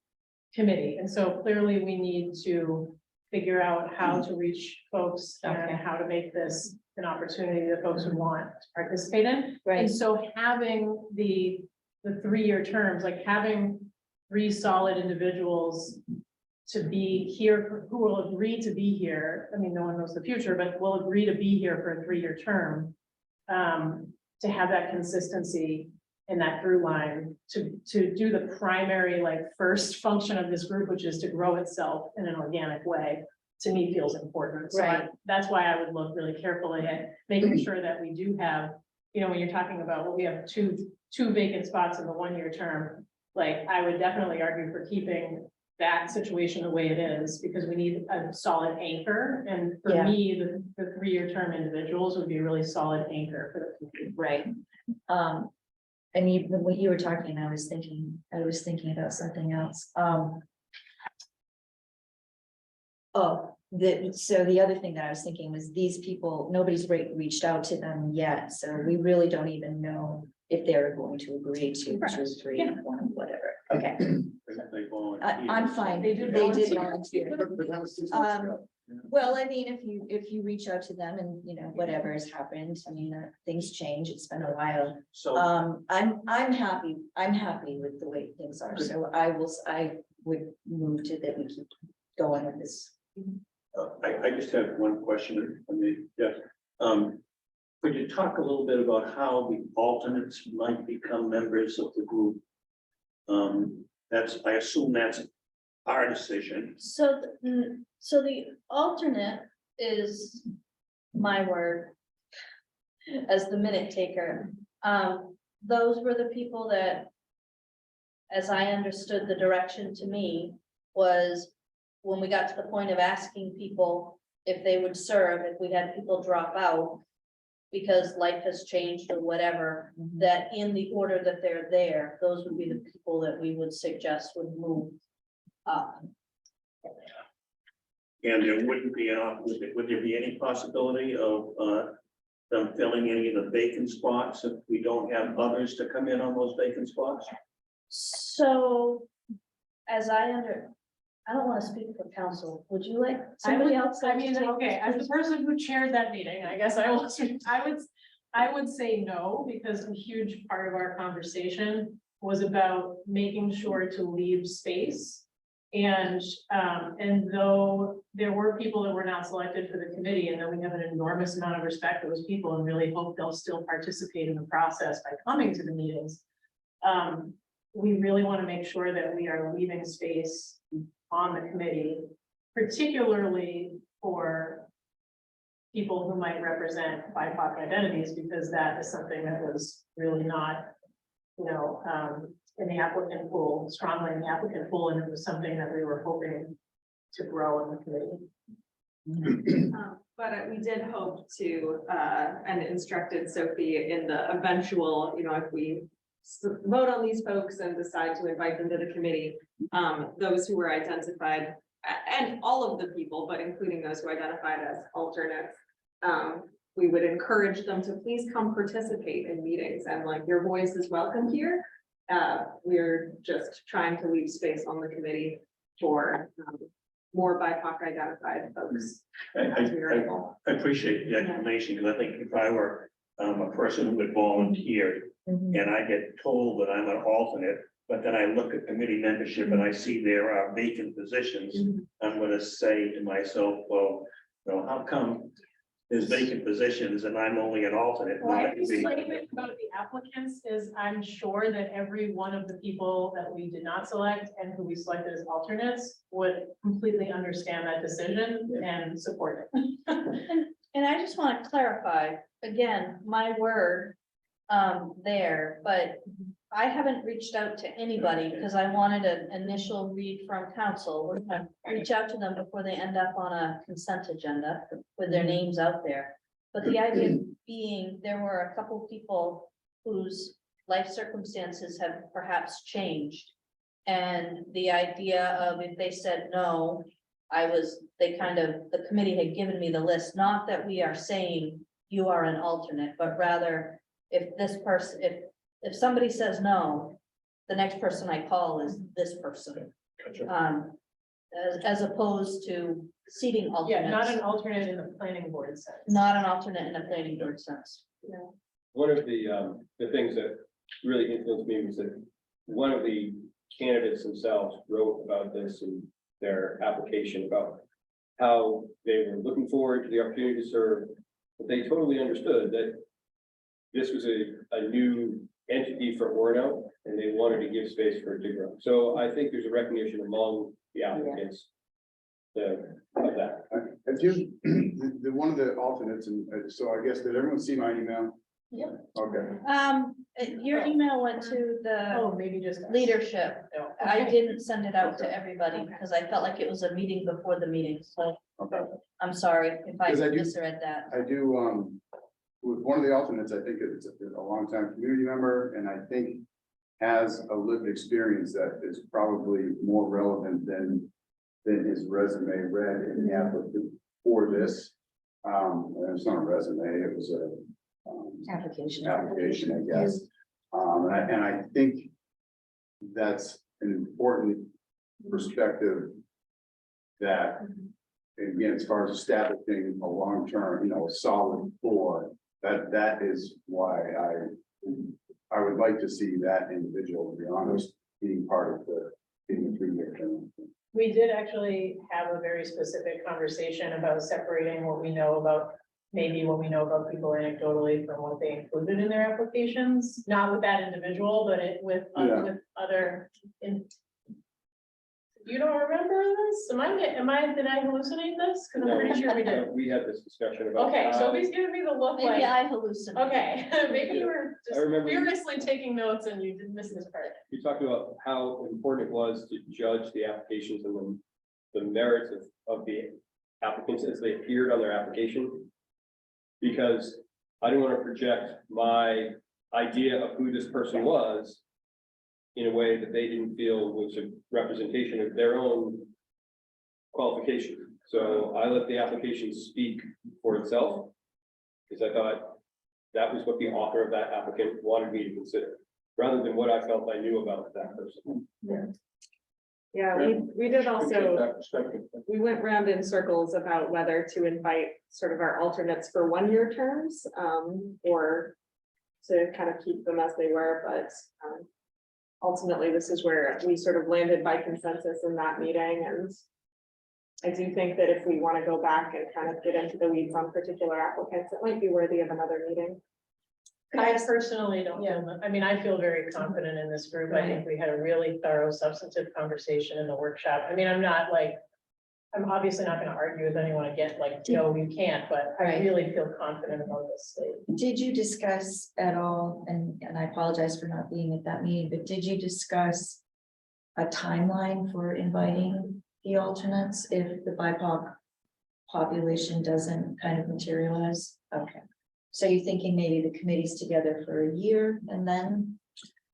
committee. And so clearly we need to figure out how to reach folks Okay. and how to make this an opportunity that folks would want to participate in. Right, And so having the 3-year terms, like having 3 solid individuals to be here, who will agree to be here. I mean, no one knows the future, but will agree to be here for a 3-year term. To have that consistency in that through line, to do the primary, like, first function of this group, which is to grow itself in an organic way, to me feels important. So Right. that's why I would look really carefully at making sure that we do have, when you're talking about, well, we have two vacant spots in the 1-year term. Like, I would definitely argue for keeping that situation the way it is, because we need a solid anchor. And for Yeah. me, the 3-year term individuals would be a really solid anchor for the community. right. And even when you were talking, I was thinking about something else. So the other thing that I was thinking was these people, nobody's reached out to them yet, so we really don't even know if they're going to agree to 2, 3, Yeah. 1, whatever. Okay, They volunteer. I'm fine. They did volunteer. But that was 6 months ago. Well, I mean, if you reach out to them and, whatever has happened, I mean, things change, it's been a while. So, I'm happy with the way things are, so I would move to that we keep going with this. I just have one question. I mean, yeah. Could you talk a little bit about how the alternates might become members of the group? I assume that's our decision. So the alternate is my word as the minute taker. Those were the people that, as I understood the direction to me, was when we got to the point of asking people if they would serve, if we had people drop out because life has changed or whatever, that in the order that they're there, those would be the people that we would suggest would move up. And there wouldn't be, would there be any possibility of them filling any of the vacant spots if we don't have others to come in on those vacant spots? So, as I don't want to speak for council. Would you like somebody else? I mean, okay, as the person who chaired that meeting, I guess I would say no, because a huge part of our conversation was about making sure to leave space And though there were people that were not selected for the committee, and then we have an enormous amount of respect for those people and really hope they'll still participate in the process by coming to the meetings. We really want to make sure that we are leaving space on the committee, particularly for people who might represent BIPOC identities, because that is something that was really not, in the applicant pool, strongly in the applicant pool, and it was something that we were hoping to grow in the committee. But we did hope to, and instructed Sophie in the eventual, if we vote on these folks and decide to invite them to the committee, those who were identified, and all of the people, but including those who identified as alternates, we would encourage them to please come participate in meetings, and like, your voice is welcome here. We're just trying to leave space on the committee for more BIPOC identified folks. As we were able. I appreciate the explanation, because I think if I were a person who had volunteered and I get told that I'm an alternate, but then I look at committee membership and I see there are vacant positions, I'm gonna say to myself, well, how come there's vacant positions and I'm only an alternate? Well, I think about the applicants is I'm sure that every one of the people that we did not select and who we selected as alternates would completely understand that decision and support it. And I just want to clarify, again, my word there, but I haven't reached out to anybody because I wanted an initial read from council. We're gonna reach out to them before they end up on a consent agenda with their names out there. But the idea being, there were a couple people whose life circumstances have perhaps changed. And the idea of if they said no, the committee had given me the list, not that we are saying you are an alternate, but rather if this person, if somebody says no, the next person I call is this person. Gotcha. As opposed to seating Yeah, alternates. not an alternate in the planning board sense. Not an alternate in a planning board sense. One of the things that really influenced me was that one of the candidates themselves wrote about this in their application about how they were looking forward to the opportunity to serve, but they totally understood that this was a new entity for Orono, and they wanted to give space for it to grow. So I think there's a recognition among the applicants of that. I do, one of the alternates, and so I guess, did everyone see my email? Yeah. Okay, Your email went to the Oh, maybe just. us. leadership. No. I didn't send it out to everybody because I felt like it was a meeting before the meeting, so okay. I'm sorry if I 'Cause I do- misread that. I do, with one of the alternates, I think it's a longtime community member, and I think has a lived experience that is probably more relevant than his resume read in the applicant for this. And it's not a resume, it was a Application. application, I guess. And I think that's an important perspective that, again, as far as establishing a long-term, a solid core, that is why I would like to see that individual, to be honest, being part of being a 3-year term. We did actually have a very specific conversation about separating what we know about, maybe what we know about people anecdotally from what they included in their applications, not with that individual, but with other. You don't remember this? Did I hallucinate this? Because I'm pretty sure we did. We had this discussion about. Okay, how- Sophie's giving me the look Maybe like, I hallucinated. okay, maybe you were I just remember- furiously taking notes and you didn't miss this part. We talked about how important it was to judge the applications and the merits of the applicants as they appeared on their application. Because I didn't want to project my idea of who this person was in a way that they didn't feel was a representation of their own qualification. So I let the application speak for itself, because I thought that was what the author of that applicant wanted me to consider, rather than what I felt I knew about that person. Yeah, we did also, That perspective. we went round in circles about whether to invite sort of our alternates for 1-year terms, or to kind of keep them as they were, but ultimately, this is where we sort of landed by consensus in that meeting, and I do think that if we want to go back and kind of get into the weeds on particular applicants, it might be worthy of another meeting. I personally don't feel, I mean, I feel very confident in this group. I think we had a really thorough substantive conversation in the workshop. I mean, I'm not like, I'm obviously not gonna argue with anyone again, like, no, you can't, but I Right. really feel confident about this state. Did you discuss at all, and I apologize for not being at that meeting, but did you discuss a timeline for inviting the alternates if the BIPOC population doesn't kind of materialize? Okay. So you're thinking maybe the committee's together for a year and then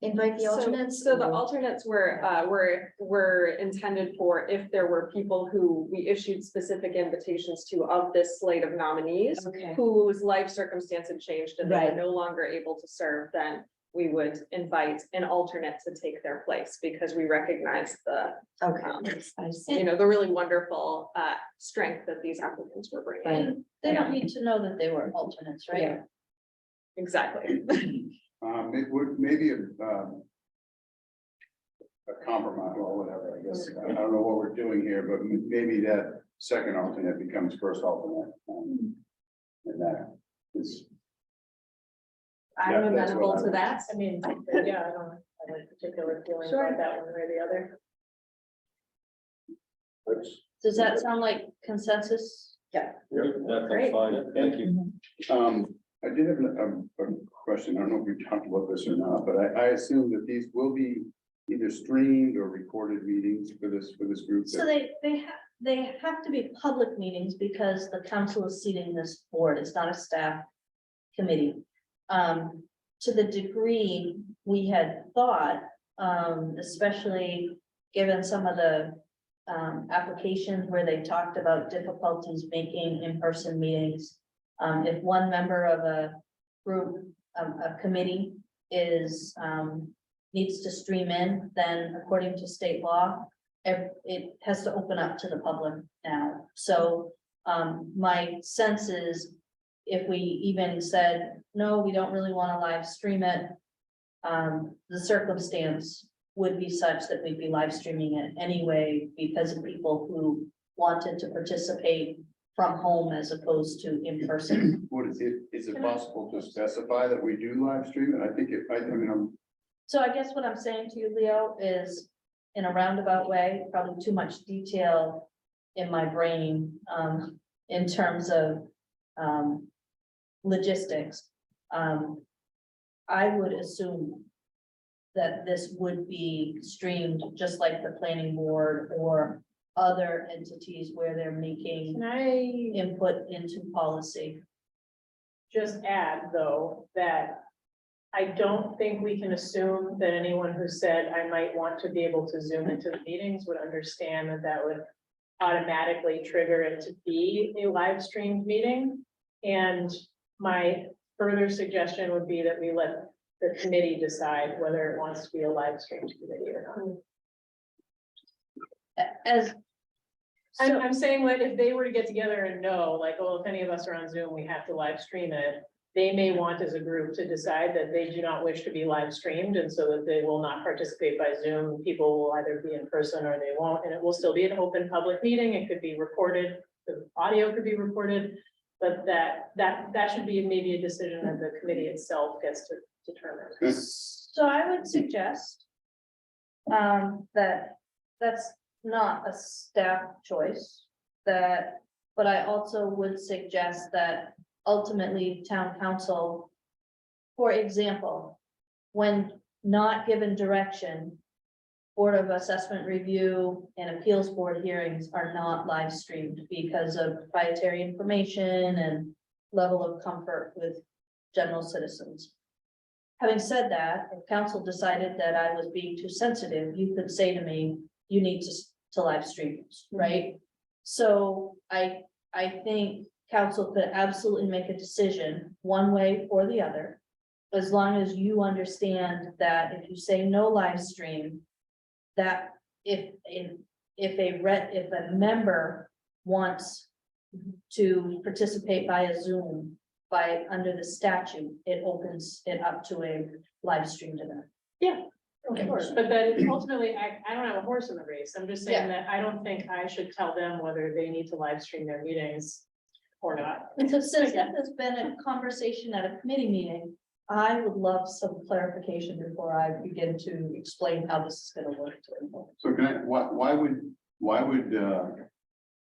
invite the alternates? So the or- alternates were intended for if there were people who we issued specific invitations to of this slate of nominees, Okay, whose life circumstance had changed and they Right. were no longer able to serve, then we would invite an alternate to take their place, because we recognize the, okay, I see. the really wonderful strength that these applicants were bringing. Right. They don't need to know that they were alternates, right? Yeah. Exactly. It would maybe a compromise or whatever, I guess. I don't know what we're doing here, but maybe that second alternate becomes first alternate. And that is, I'm Yeah, that's what amenable I to would- that. I mean, yeah, I don't have a particular feeling Sure. about that one way or the other. Does that sound like consensus? That's Great. fine, thank you. I did have a question. I don't know if we talked about this or not, but I assume that these will be either streamed or recorded meetings for this group. So they have to be public meetings because the council is seating this board. It's not a staff committee. To the degree we had thought, especially given some of the applications where they talked about difficulties making in-person meetings. If one member of a group, a committee is, needs to stream in, then according to state law, it has to open up to the public now. So, my sense is if we even said, no, we don't really want to live stream it, the circumstance would be such that we'd be live streaming it anyway because of people who wanted to participate from home as opposed to in person. Is it possible to specify that we do live stream it? I think I mean, So I guess what I'm saying to you, Leo, is in a roundabout way, probably too much detail in my brain, in terms of, logistics. I would assume that this would be streamed just like the planning board or other entities where they're making Can I input into policy. just add, though, that I don't think we can assume that anyone who said, I might want to be able to zoom into the meetings would understand that that would automatically trigger it to be a live streamed meeting. And my further suggestion would be that we let the committee decide whether it wants to be a live streamed committee or not. As. I'm saying that if they were to get together and know, like, oh, if any of us are on Zoom, we have to live stream it. They may want as a group to decide that they do not wish to be live streamed, and so that they will not participate by Zoom. People will either be in person or they won't, and it will still be an open public meeting. It could be recorded, the audio could be recorded. But that should be maybe a decision that the committee itself gets to determine. So I would suggest that that's not a staff choice, but I also would suggest that ultimately town council, for example, when not given direction, Board of Assessment Review and Appeals Board hearings are not live streamed because of proprietary information and level of comfort with general citizens. Having said that, if council decided that I was being too sensitive, you could say to me, you need to live stream, right? So I think council could absolutely make a decision one way or the other. As long as you understand that if you say no live stream, that if a member wants to participate via Zoom under the statute, it opens it up to a live stream to them. Yeah. Of course, but then ultimately, I don't have a horse in the race. I'm just saying that I don't think I should tell them whether they need to live stream their meetings or not. And so since that has been a conversation at a committee meeting, I would love some clarification before I begin to explain how this is gonna work to everyone. So can I, why would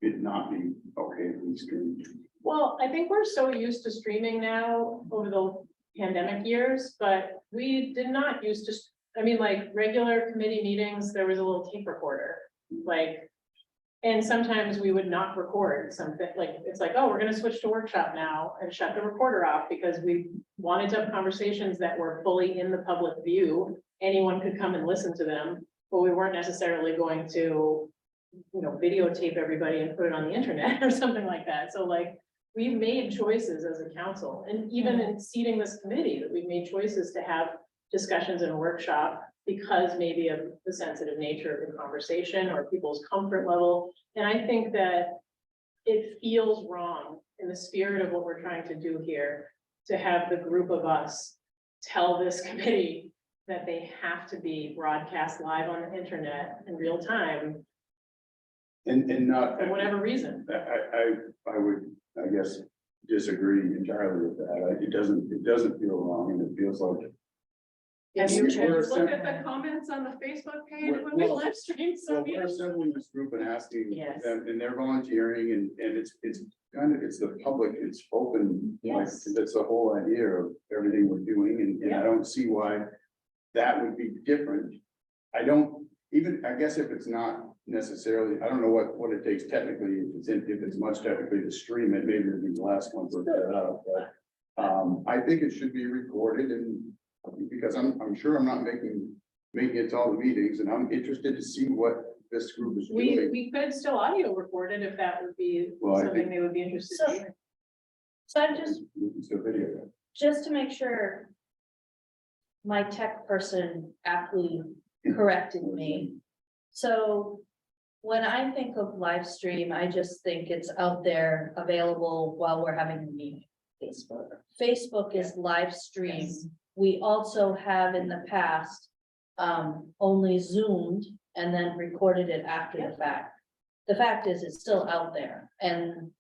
it not be okay to be streamed? Well, I think we're so used to streaming now over the pandemic years, but we did not used to, I mean, like regular committee meetings, there was a little tape recorder, like. And sometimes we would not record something, like, it's like, oh, we're gonna switch to workshop now and shut the recorder off because we wanted to have conversations that were fully in the public view. Anyone could come and listen to them, but we weren't necessarily going to, you know, videotape everybody and put it on the internet or something like that. So like, we've made choices as a council, and even in seating this committee, that we've made choices to have discussions in a workshop because maybe of the sensitive nature of the conversation or people's comfort level. And I think that it feels wrong in the spirit of what we're trying to do here, to have the group of us tell this committee that they have to be broadcast live on the internet in real time And not. for whatever reason. I would, I guess, disagree entirely with that. It doesn't feel wrong, and it feels like. Have you We're looked at the comments on the Facebook page when we Well, live stream some Well, we're meetings? assembling this group and asking Yes. them, and they're volunteering, and it's kind of, it's the public, it's open. Like, Yes. that's the whole idea of everything we're doing, and I don't see why that would be different. I don't, even, I guess if it's not necessarily, I don't know what it takes technically, if it's much technically to stream it, maybe it'd be the last one to put it out, but. I think it should be recorded, and because I'm sure I'm not making it to all the meetings, and I'm interested to see what this group is doing. We could still audio record it if that would be Well, I something think- they would be interested So- in. So I'm just, We can still video it. just to make sure my tech person aptly corrected me. So when I think of live stream, I just think it's out there available while we're having a meeting. Facebook is live stream. We also have in the past only zoomed and then recorded it after the fact. The fact is, it's still out there, and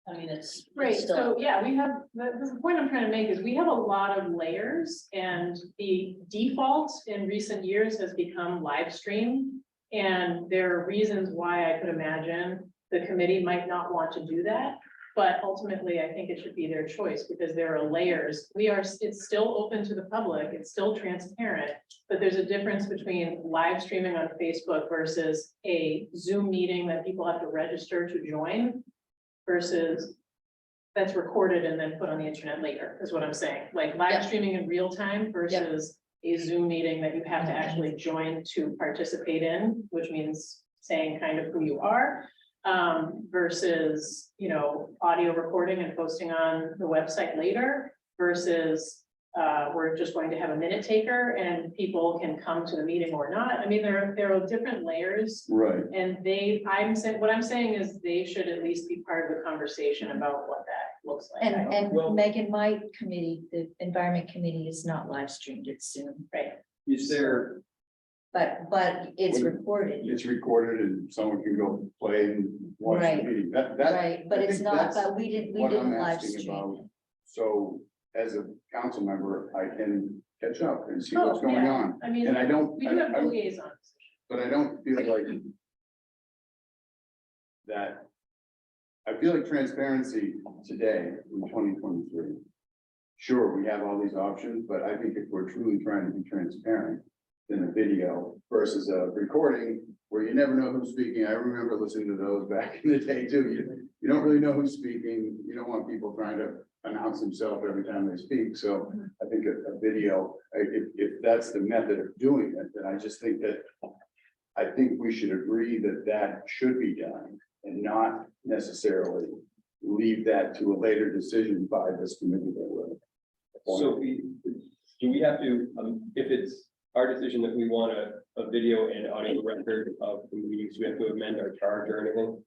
I mean, it's Right, still so out there. yeah, we have, the point I'm trying to make is we have a lot of layers, and the default in recent years has become live stream. And there are reasons why I could imagine the committee might not want to do that. But ultimately, I think it should be their choice because there are layers. It's still open to the public, it's still transparent, but there's a difference between live streaming on Facebook versus a Zoom meeting that people have to register to join versus that's recorded and then put on the internet later, is what I'm saying. Like live Yep. streaming in real time versus a Zoom meeting that you have to actually join to participate in, which means saying kind of who you are. Versus, you know, audio recording and posting on the website later versus, we're just going to have a minute taker and people can come to the meeting or not. I mean, there are different layers. Right, And what I'm saying is they should at least be part of the conversation about what that looks like. I don't- And Megan, my committee, the environment committee is not live streamed, it's Zoom, Right, Is there, but it's recorded, it's recorded and someone can go play and watch the Right. meeting. That, right, but I it's think not, that's but we what I'm didn't live asking stream. about. So as a council member, I can catch up and see what's Oh, going yeah. on. I mean, And I don't, we do have I- the liaison. but I don't feel like that. I feel like transparency today in 2023. Sure, we have all these options, but I think if we're truly trying to be transparent, then a video versus a recording where you never know who's speaking. I remember listening to those back in the day too. You don't really know who's speaking. You don't want people trying to announce themselves every time they speak. So I think a video, if that's the method of doing it, then I just think that I think we should agree that that should be done and not necessarily leave that to a later decision by this committee that we're. so do we have to, if it's our decision that we want a video and audio record of the meetings, we have to amend our charge or anything?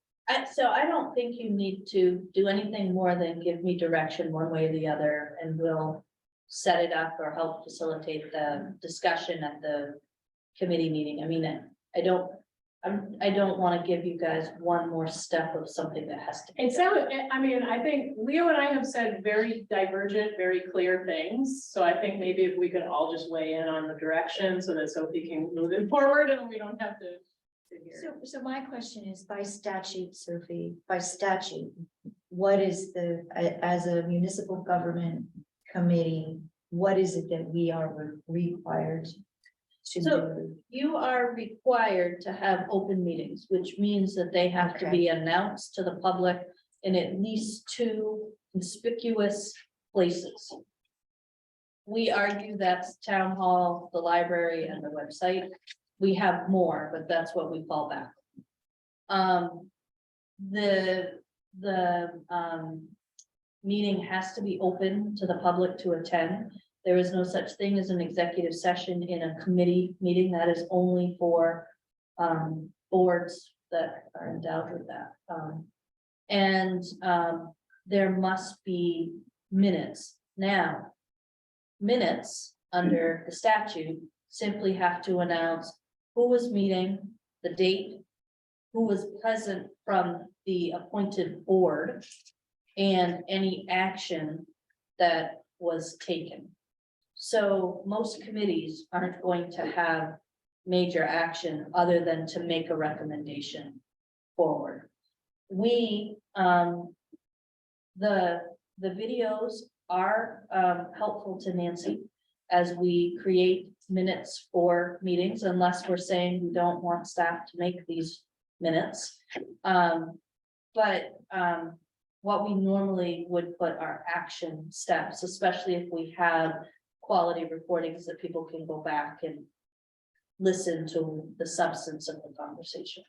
So I don't think you need to do anything more than give me direction one way or the other, and we'll set it up or help facilitate the discussion at the committee meeting. I mean, I don't want to give you guys one more step of something that has to. be It done. sounded, I mean, I think Leo and I have said very divergent, very clear things. So I think maybe if we could all just weigh in on the direction so that Sophie can move it forward and we don't have to. sit here. So my question is, by statute, Sophie, by statute, what is as a municipal government committee, what is it that we are required to So- do? You are required to have open meetings, which means that they have to be announced to the public in at least 2 conspicuous places. We argue that's town hall, the library, and the website. We have more, but that's what we fall back. The meeting has to be open to the public to attend. There is no such thing as an executive session in a committee meeting. That is only for boards that are endowed with that. There must be minutes. Now, minutes under the statute simply have to announce who was meeting, the date, who was present from the appointed board, and any action that was taken. So most committees aren't going to have major action other than to make a recommendation forward. We, the videos are helpful to Nancy as we create minutes for meetings, unless we're saying we don't want staff to make these minutes. What we normally would put are action steps, especially if we have quality recordings that people can go back and listen to the substance of the conversation.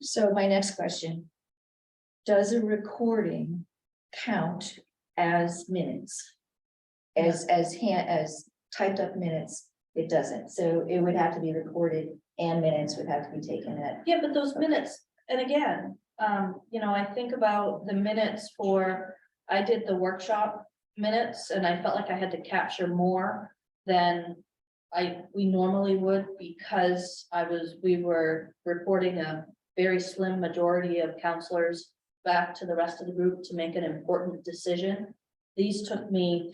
So my next question, does a recording count as minutes? As typed up minutes, it doesn't, so it would have to be recorded and minutes would have to be taken at. Yeah, but those minutes, and again, I think about the minutes I did the workshop minutes and I felt like I had to capture more than we normally would, because we were reporting a very slim majority of counselors back to the rest of the group to make an important decision. These took me,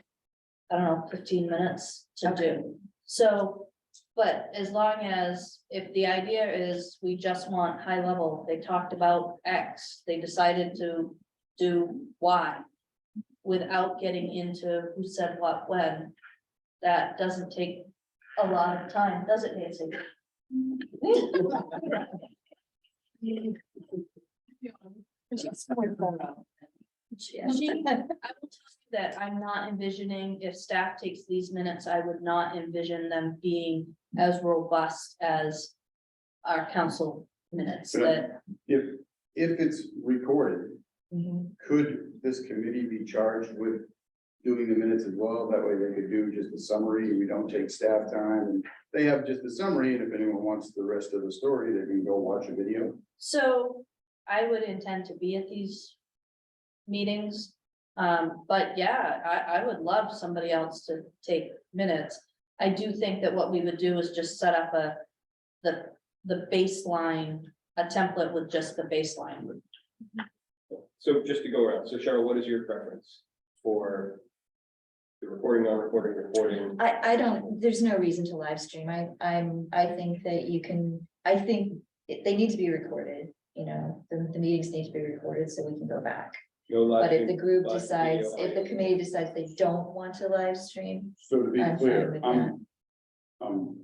I don't know, 15 minutes to do. So, but as long as, if the idea is we just want high level, they talked about X, they decided to do Y without getting into who said what when, that doesn't take a lot of time, does it, Nancy? I will tell you that I'm not envisioning, if staff takes these minutes, I would not envision them being as robust as our council minutes that. If it's recorded, Mhm. could this committee be charged with doing the minutes as well? That way they could do just a summary, and we don't take staff time, and they have just a summary, and if anyone wants the rest of the story, they can go watch a video. So I would intend to be at these meetings. But yeah, I would love somebody else to take minutes. I do think that what we would do is just set up the baseline, a template with just the baseline. So just to go around, so Cheryl, what is your preference for the recording, non-recording, recording? I don't, there's no reason to live stream. I think that you can, they need to be recorded, the meetings need to be recorded so we can go back. No live But if stream, the group live decides, video, if the committee decides they don't want to live stream, So to be I'm fine clear, with I'm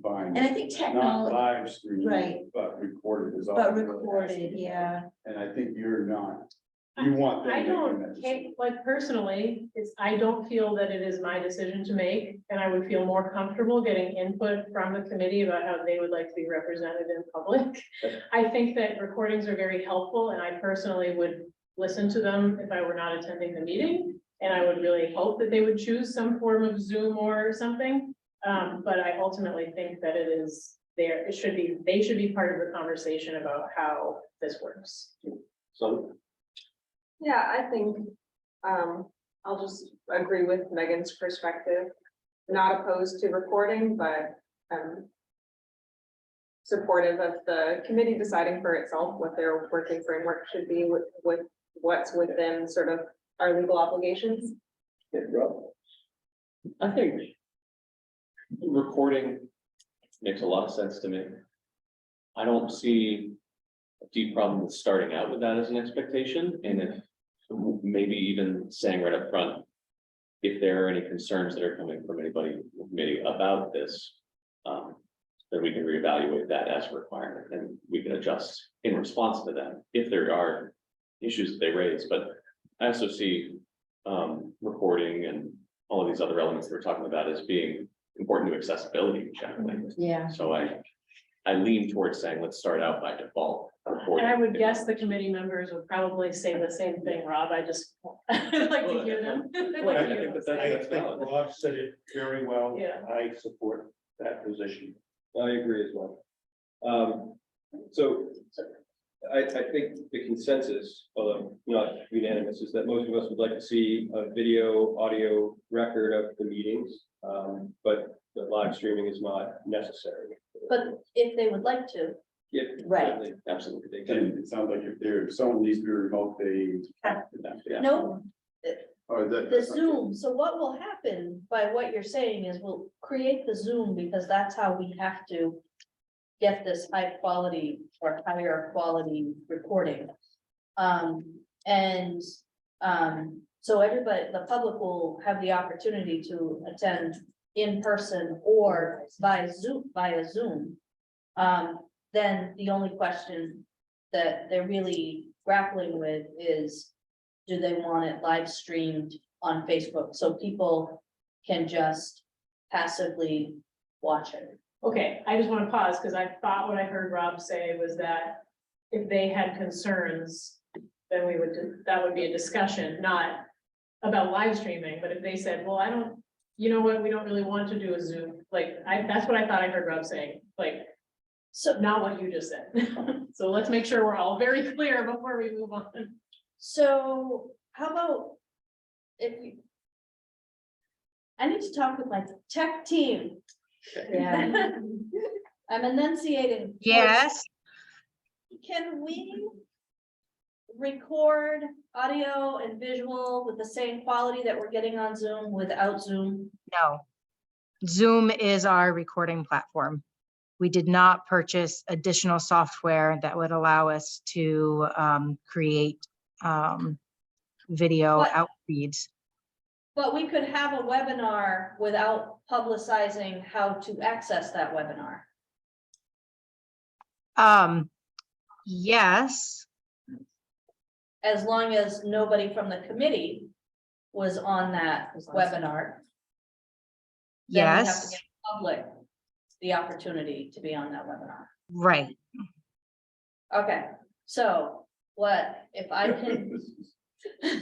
fine. and I think Not technology, live streaming, right. but recorded is all. but I'm really recorded, asking. yeah. And I think you're not, you want. them I making don't, that decision. like personally, I don't feel that it is my decision to make, and I would feel more comfortable getting input from the committee about how they would like to be represented in public. I think that recordings are very helpful, and I personally would listen to them if I were not attending the meeting. And I would really hope that they would choose some form of Zoom or something. But I ultimately think that they should be part of the conversation about how this works. So, Yeah, I think, I'll just agree with Megan's perspective. not opposed to recording, but supportive of the committee deciding for itself what their working framework should be with what's within sort of our legal obligations. I think recording makes a lot of sense to me. I don't see a deep problem with starting out with that as an expectation, and if maybe even saying right up front, if there are any concerns that are coming from anybody in the committee about this, then we can reevaluate that as a requirement, and we can adjust in response to them if there are issues that they raise. But I also see recording and all of these other elements that we're talking about as being important to accessibility generally. Yeah. So I lean towards saying, let's start out by default. And I would guess the committee members would probably say the same thing, Rob. I'd like to hear them. I'd like to hear them. I think Rob said it very well. Yeah. I support that position. I agree as well. So I think the consensus, although not unanimous, is that most of us would like to see a video, audio record of the meetings. But the live streaming is not necessary. But if they would like to, Yeah, Right. certainly, absolutely. They can. And it sounds like if someone needs to be remote, they. Yeah. no, Or that. the Zoom, so what will happen by what you're saying is we'll create the Zoom because that's how we have to get this high quality or higher quality recording. So everybody, the public will have the opportunity to attend in person or via Zoom. Then the only question that they're really grappling with is, do they want it live streamed on Facebook so people can just passively watch it? Okay, I just want to pause because I thought what I heard Rob say was that if they had concerns, then that would be a discussion, not about live streaming, but if they said, well, you know what, we don't really want to do a Zoom, that's what I thought I heard Rob saying, so not what you just said. So let's make sure we're all very clear before we move on. So how about I need to talk with my tech team. Yeah. I'm enunciating. Yes, Can we record audio and visual with the same quality that we're getting on Zoom without Zoom? no. Zoom is our recording platform. We did not purchase additional software that would allow us to create video What? out feeds. But we could have a webinar without publicizing how to access that webinar. Yes, As long as nobody from the committee was on that webinar. Then we have to yes, give the public the opportunity to be on that webinar. right. Okay, so what, if I can,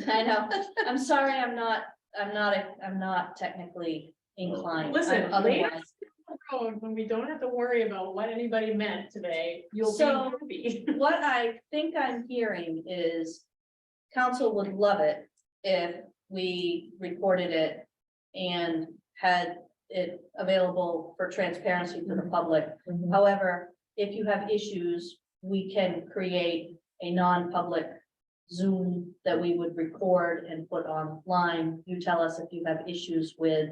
I know, I'm sorry, I'm not technically inclined. Listen, I'm otherwise, when we don't have to worry about what anybody meant today, you'll So- be happy. what I think I'm hearing is council would love it if we recorded it and had it available for transparency to the public. Mhm. However, if you have issues, we can create a non-public Zoom that we would record and put online. You tell us if you have issues with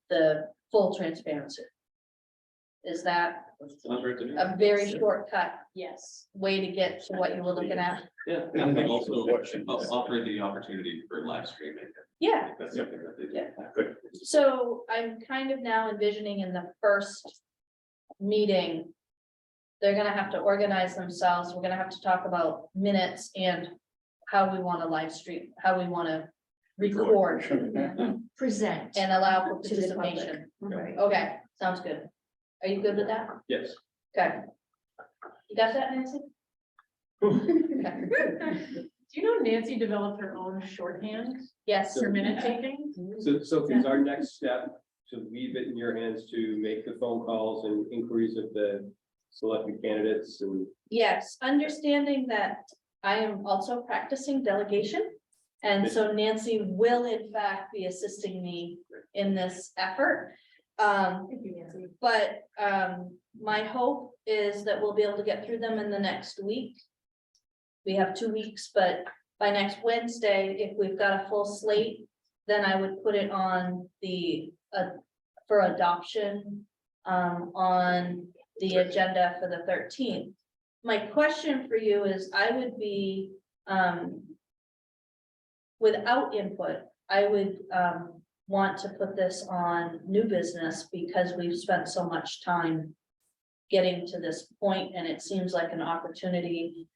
the full transparency. Is that Sounds right to me. a very shortcut Yes. way to get to what you were looking at? Yeah, and I think also offer the opportunity for live streaming. Yeah, That's something that they do. Yeah. Good. so I'm kind of now envisioning in the first meeting, they're gonna have to organize themselves. We're gonna have to talk about minutes and how we want to live stream, how we want to record Present. and allow for To the public. participation. Right. Okay, sounds good. Are you good with that? Yes. Okay. You got that, Nancy? Okay. Do you know Nancy developed her own shorthand Yes. for minute taking? So Sophie, is our next step to leave it in your hands to make the phone calls and inquiries of the selected candidates and Yes, understanding that I am also practicing delegation. And so Nancy will in fact be assisting me in this effort. But my hope is that we'll be able to get through them in the next week. We have 2 weeks, but by next Wednesday, if we've got a full slate, then I would put it on the for adoption on the agenda for the 13th. My question for you is, I would be without input, I would want to put this on new business because we've spent so much time getting to this point, and it seems like an opportunity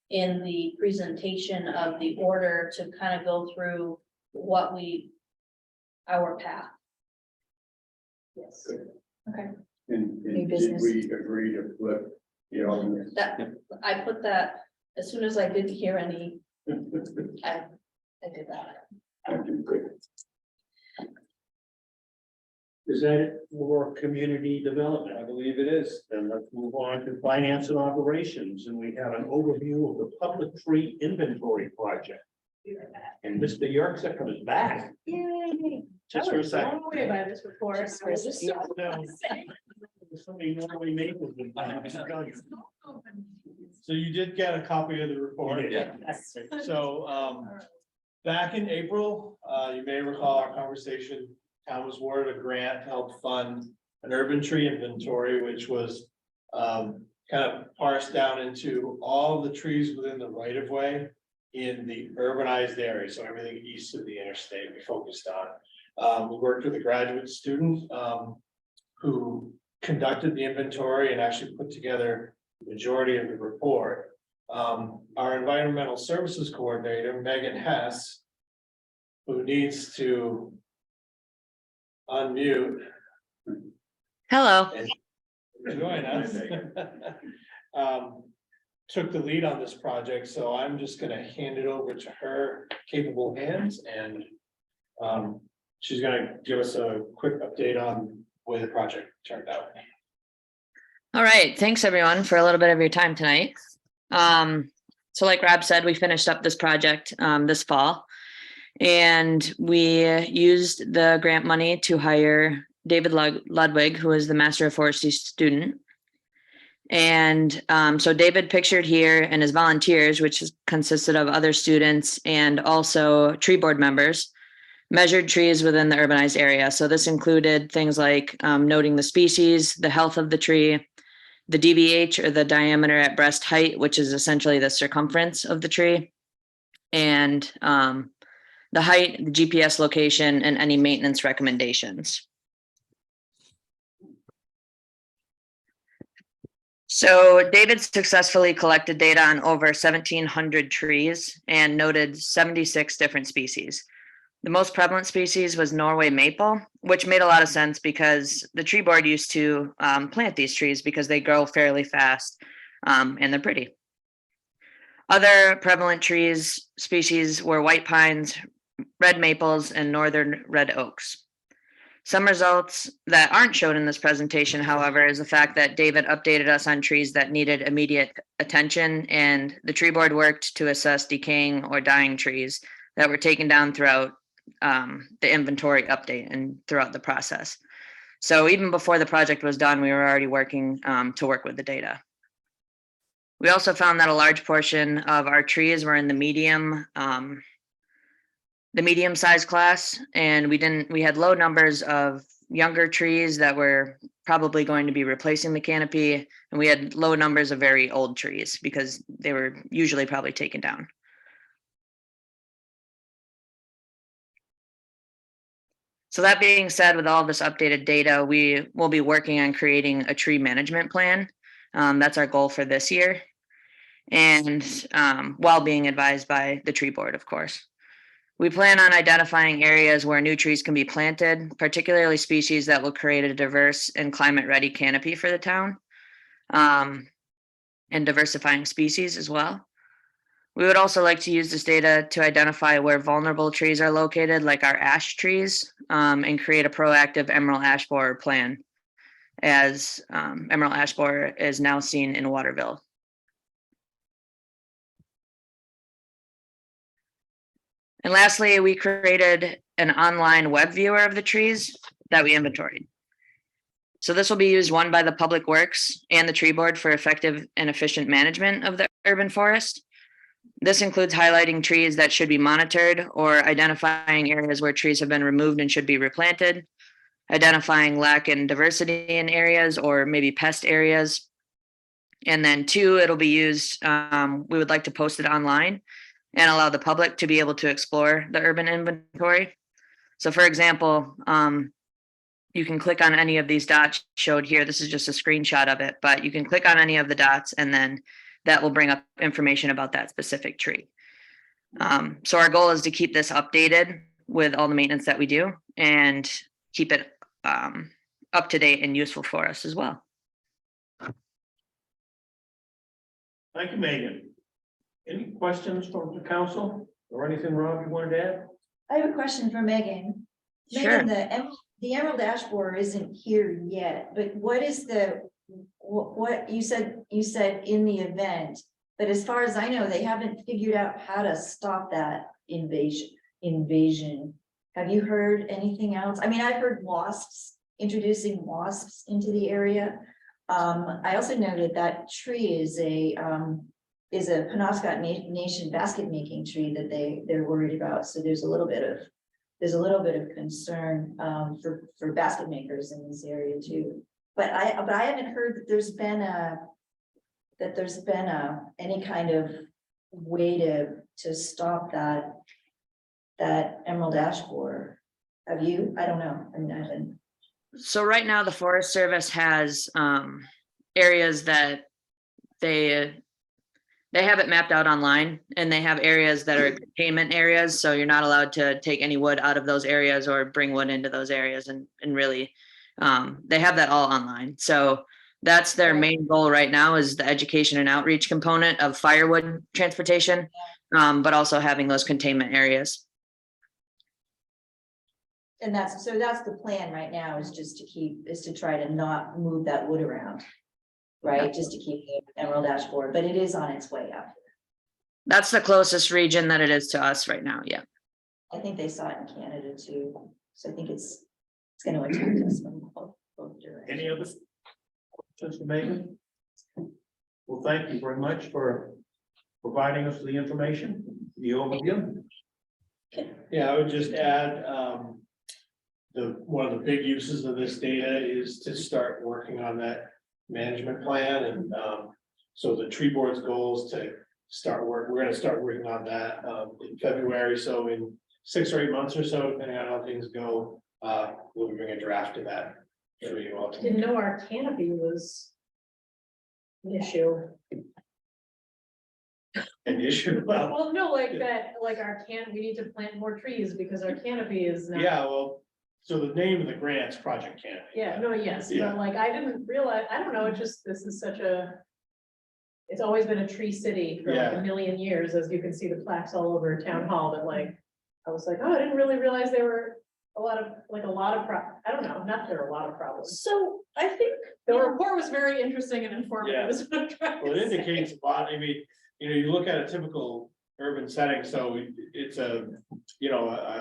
in the presentation of the order to kind of go through our path. Yes. Okay. And New did business. we agree to flip the alternates? That, I put that, as soon as I didn't hear any, I did that. Is that it for community development? I believe it is. Then let's move on to finance and operations, and we have an overview of the public tree inventory project. And Mr. Yerxa comes back. Yay. Just for a second. Blown away by this report. Just for a second. There's so many Norway maples in So you did get a copy of the report? Yeah. So, back in April, you may recall our conversation, town was awarded a grant to help fund an urban tree inventory, which was kind of parsed down into all the trees within the right of way in the urbanized area, so everything east of the interstate we focused on. We worked with a graduate student who conducted the inventory and actually put together the majority of the report. Our environmental services coordinator, Megan Hess, who needs to unmute Hello. and join us, took the lead on this project, so I'm just gonna hand it over to her capable hands, and she's gonna give us a quick update on the way the project turned out. All right. Thanks everyone for a little bit of your time tonight. So like Rob said, we finished up this project this fall, and we used the grant money to hire David Ludwig, who is the Master of Forestry student. And so David, pictured here, and his volunteers, which consisted of other students and also tree board members, measured trees within the urbanized area. So this included things like noting the species, the health of the tree, the DBH, or the diameter at breast height, which is essentially the circumference of the tree, and the height, the GPS location, and any maintenance recommendations. So David successfully collected data on over 1,700 trees and noted 76 different species. The most prevalent species was Norway maple, which made a lot of sense because the tree board used to plant these trees because they grow fairly fast and they're pretty. Other prevalent trees species were white pines, red maples, and northern red oaks. Some results that aren't shown in this presentation, however, is the fact that David updated us on trees that needed immediate attention, and the tree board worked to assess decaying or dying trees that were taken down throughout the inventory update and throughout the process. So even before the project was done, we were already working to work with the data. We also found that a large portion of our trees were in the medium size class, and we had low numbers of younger trees that were probably going to be replacing the canopy, and we had low numbers of very old trees because they were usually probably taken down. So that being said, with all this updated data, we will be working on creating a tree management plan. That's our goal for this year, and while being advised by the tree board, of course. We plan on identifying areas where new trees can be planted, particularly species that will create a diverse and climate-ready canopy for the town, and diversifying species as well. We would also like to use this data to identify where vulnerable trees are located, like our ash trees, and create a proactive emerald ash borer plan, as emerald ash borer is now seen in Waterville. And lastly, we created an online web viewer of the trees that we inventoried. So this will be used one by the Public Works and the Tree Board for effective and efficient management of the urban forest. This includes highlighting trees that should be monitored or identifying areas where trees have been removed and should be replanted, identifying lack in diversity in areas or maybe pest areas. And then 2, it'll be used, we would like to post it online and allow the public to be able to explore the urban inventory. So for example, you can click on any of these dots showed here. This is just a screenshot of it, but you can click on any of the dots and then that will bring up information about that specific tree. So our goal is to keep this updated with all the maintenance that we do and keep it up to date and useful for us as well. Thank you, Megan. Any questions from the council or anything, Rob, you wanted to add? I have a question for Megan. Sure. Megan, the Emerald Ash Borer isn't here yet, but what is what you said in the event, but as far as I know, they haven't figured out how to stop that invasion. Have you heard anything else? I mean, I've heard introducing wasps into the area. I also know that tree is a Penobscot Nation basket making tree that they're worried about. So there's a little bit of concern for basket makers in this area too. But I haven't heard that there's been any kind of way to stop that emerald ash borer. Have you? I don't know. I mean, I haven't. So right now the Forest Service has areas that they have it mapped out online, and they have areas that are containment areas. So you're not allowed to take any wood out of those areas or bring wood into those areas. And really, they have that all online. So that's their main goal right now, is the education and outreach component of firewood transportation, but also having those containment areas. And that's the plan right now, is to try to not move that wood around. Right, just to keep the emerald ash borer, but it is on its way up. That's the closest region that it is to us right now. Yeah. I think they saw it in Canada too, so I think it's going to attack us from both directions. Any other questions for Megan? Well, thank you very much for providing us the information, the overview. Yeah, I would just add, one of the big uses of this data is to start working on that management plan. And so the tree board's goal is to we're going to start working on that in February. So in 6 or 8 months or so, depending on how things go, we'll bring a draft of that for you all to. Didn't know our canopy was an issue. An issue. Well, no, like we need to plant more trees because our canopy is not. Yeah, well, so the name of the grant's Project Canopy. Yeah, no, yes, Yeah. but like, I didn't realize, I don't know, this is it's always been a tree city for like Yeah. a million years, as you can see the plaques all over town hall, but like, I was like, oh, I didn't really realize there were I don't know, not there are a lot of problems. So I think The report was very interesting and informative. is what I'm trying Well, to it say. indicates a lot. I mean, you look at a typical urban setting, so it's a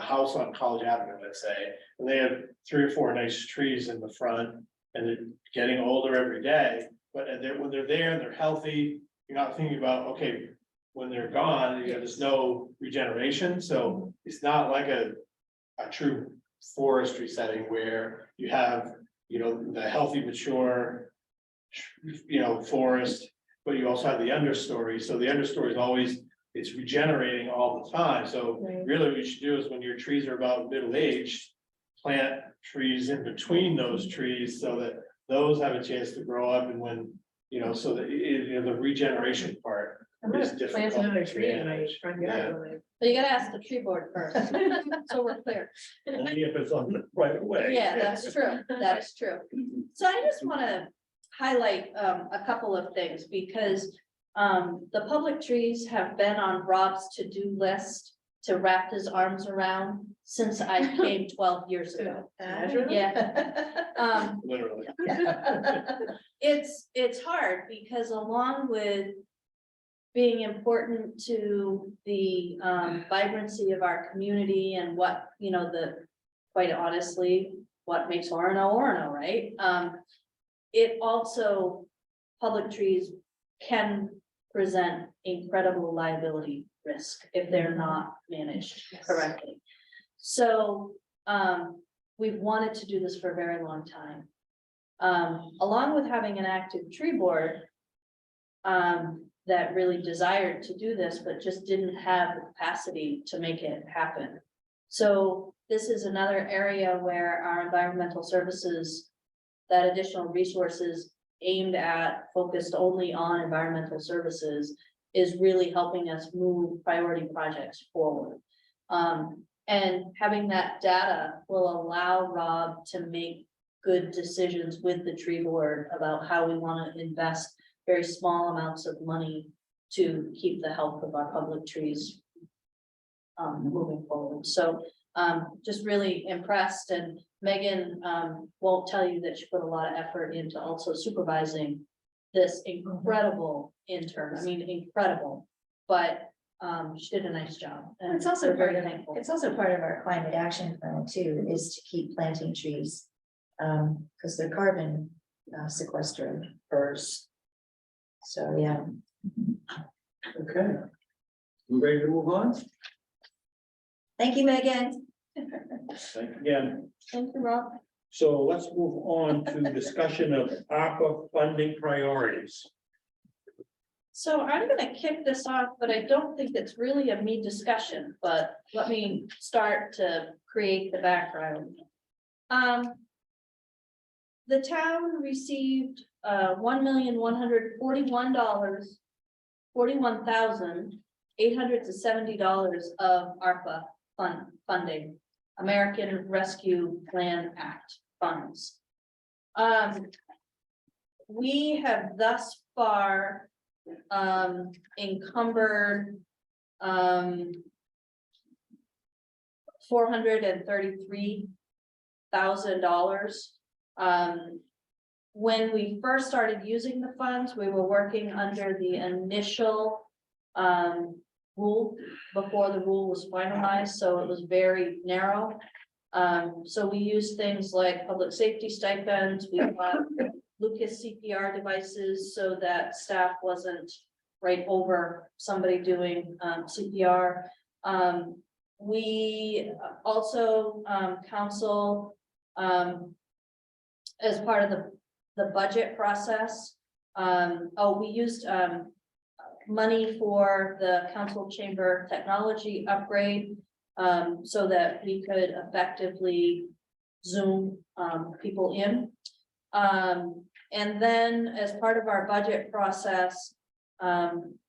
house on College Avenue, let's say, and they have 3 or 4 nice trees in the front, and they're getting older every day, but when they're there and they're healthy, you're not thinking about, okay, when they're gone, there's no regeneration, so it's not like a true forestry setting where you have, the healthy, mature, forest, but you also have the understory. So the understory is always, it's regenerating all the time. So Right. really what you should do is when your trees are about middle-aged, plant trees in between those trees so that those have a chance to grow up, and when, so that, the regeneration part I'm is gonna difficult. plant another to tree in my manage. front Yeah. yard. But you gotta ask the tree board first, so we're clear. Only if it's on the right way. Yeah, that's true, that is true. So I just wanna highlight a couple of things, because the public trees have been on Rob's to-do list to wrap his arms around since I came 12 years ago. Measure them? Yeah. Literally. It's hard because along with being important to the vibrancy of our community and what, you know, quite honestly, what makes Orono Orono, right? It also, public trees can present incredible liability risk if they're not managed correctly. So, we've wanted to do this for a very long time. Along with having an active tree board, that really desired to do this, but just didn't have the capacity to make it happen. So this is another area where our environmental services, that additional resources aimed at, focused only on environmental services, is really helping us move priority projects forward. And having that data will allow Rob to make good decisions with the tree board about how we want to invest very small amounts of money to keep the health of our public trees moving forward. So just really impressed, and Megan won't tell you that she put a lot of effort into also supervising this incredible intern. I mean, incredible, but she did a nice job. And It's also we're very part of, thankful. it's also part of our climate action plan too, is to keep planting trees. Because they're carbon sequesters. So, yeah. Okay. We ready to move on? Thank you, Megan. Thank you again. Thank you, Rob. So let's move on to discussion of ARPA funding priorities. So I'm gonna kick this off, but I don't think it's really a me discussion, but let me start to create the background. The town received $1,141,870 of ARPA funding, American Rescue Plan Act funds. We have thus far encumbered $433,000. When we first started using the funds, we were working under the initial rule before the rule was finalized, so it was very narrow. So we used things like public safety stipends, we bought Lucas CPR devices so that staff wasn't right over somebody doing CPR. We also counsel as part of the budget process. We used money for the council chamber technology upgrade so that we could effectively Zoom people in. And then as part of our budget process,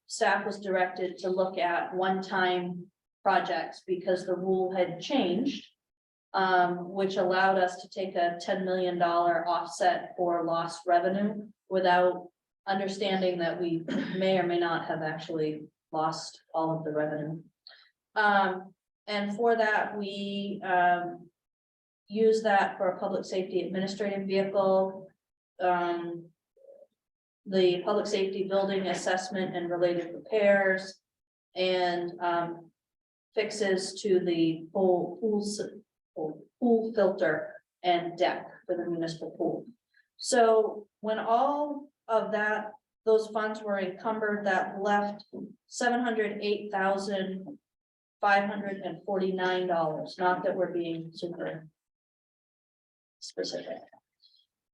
staff was directed to look at one-time projects because the rule had changed, which allowed us to take a $10 million offset for lost revenue without understanding that we may or may not have actually lost all of the revenue. And for that, we use that for a public safety administrative vehicle, the public safety building assessment and related repairs, and fixes to the pool filter and deck for the municipal pool. So when all of those funds were encumbered, that left $708,549, not that we're being super specific.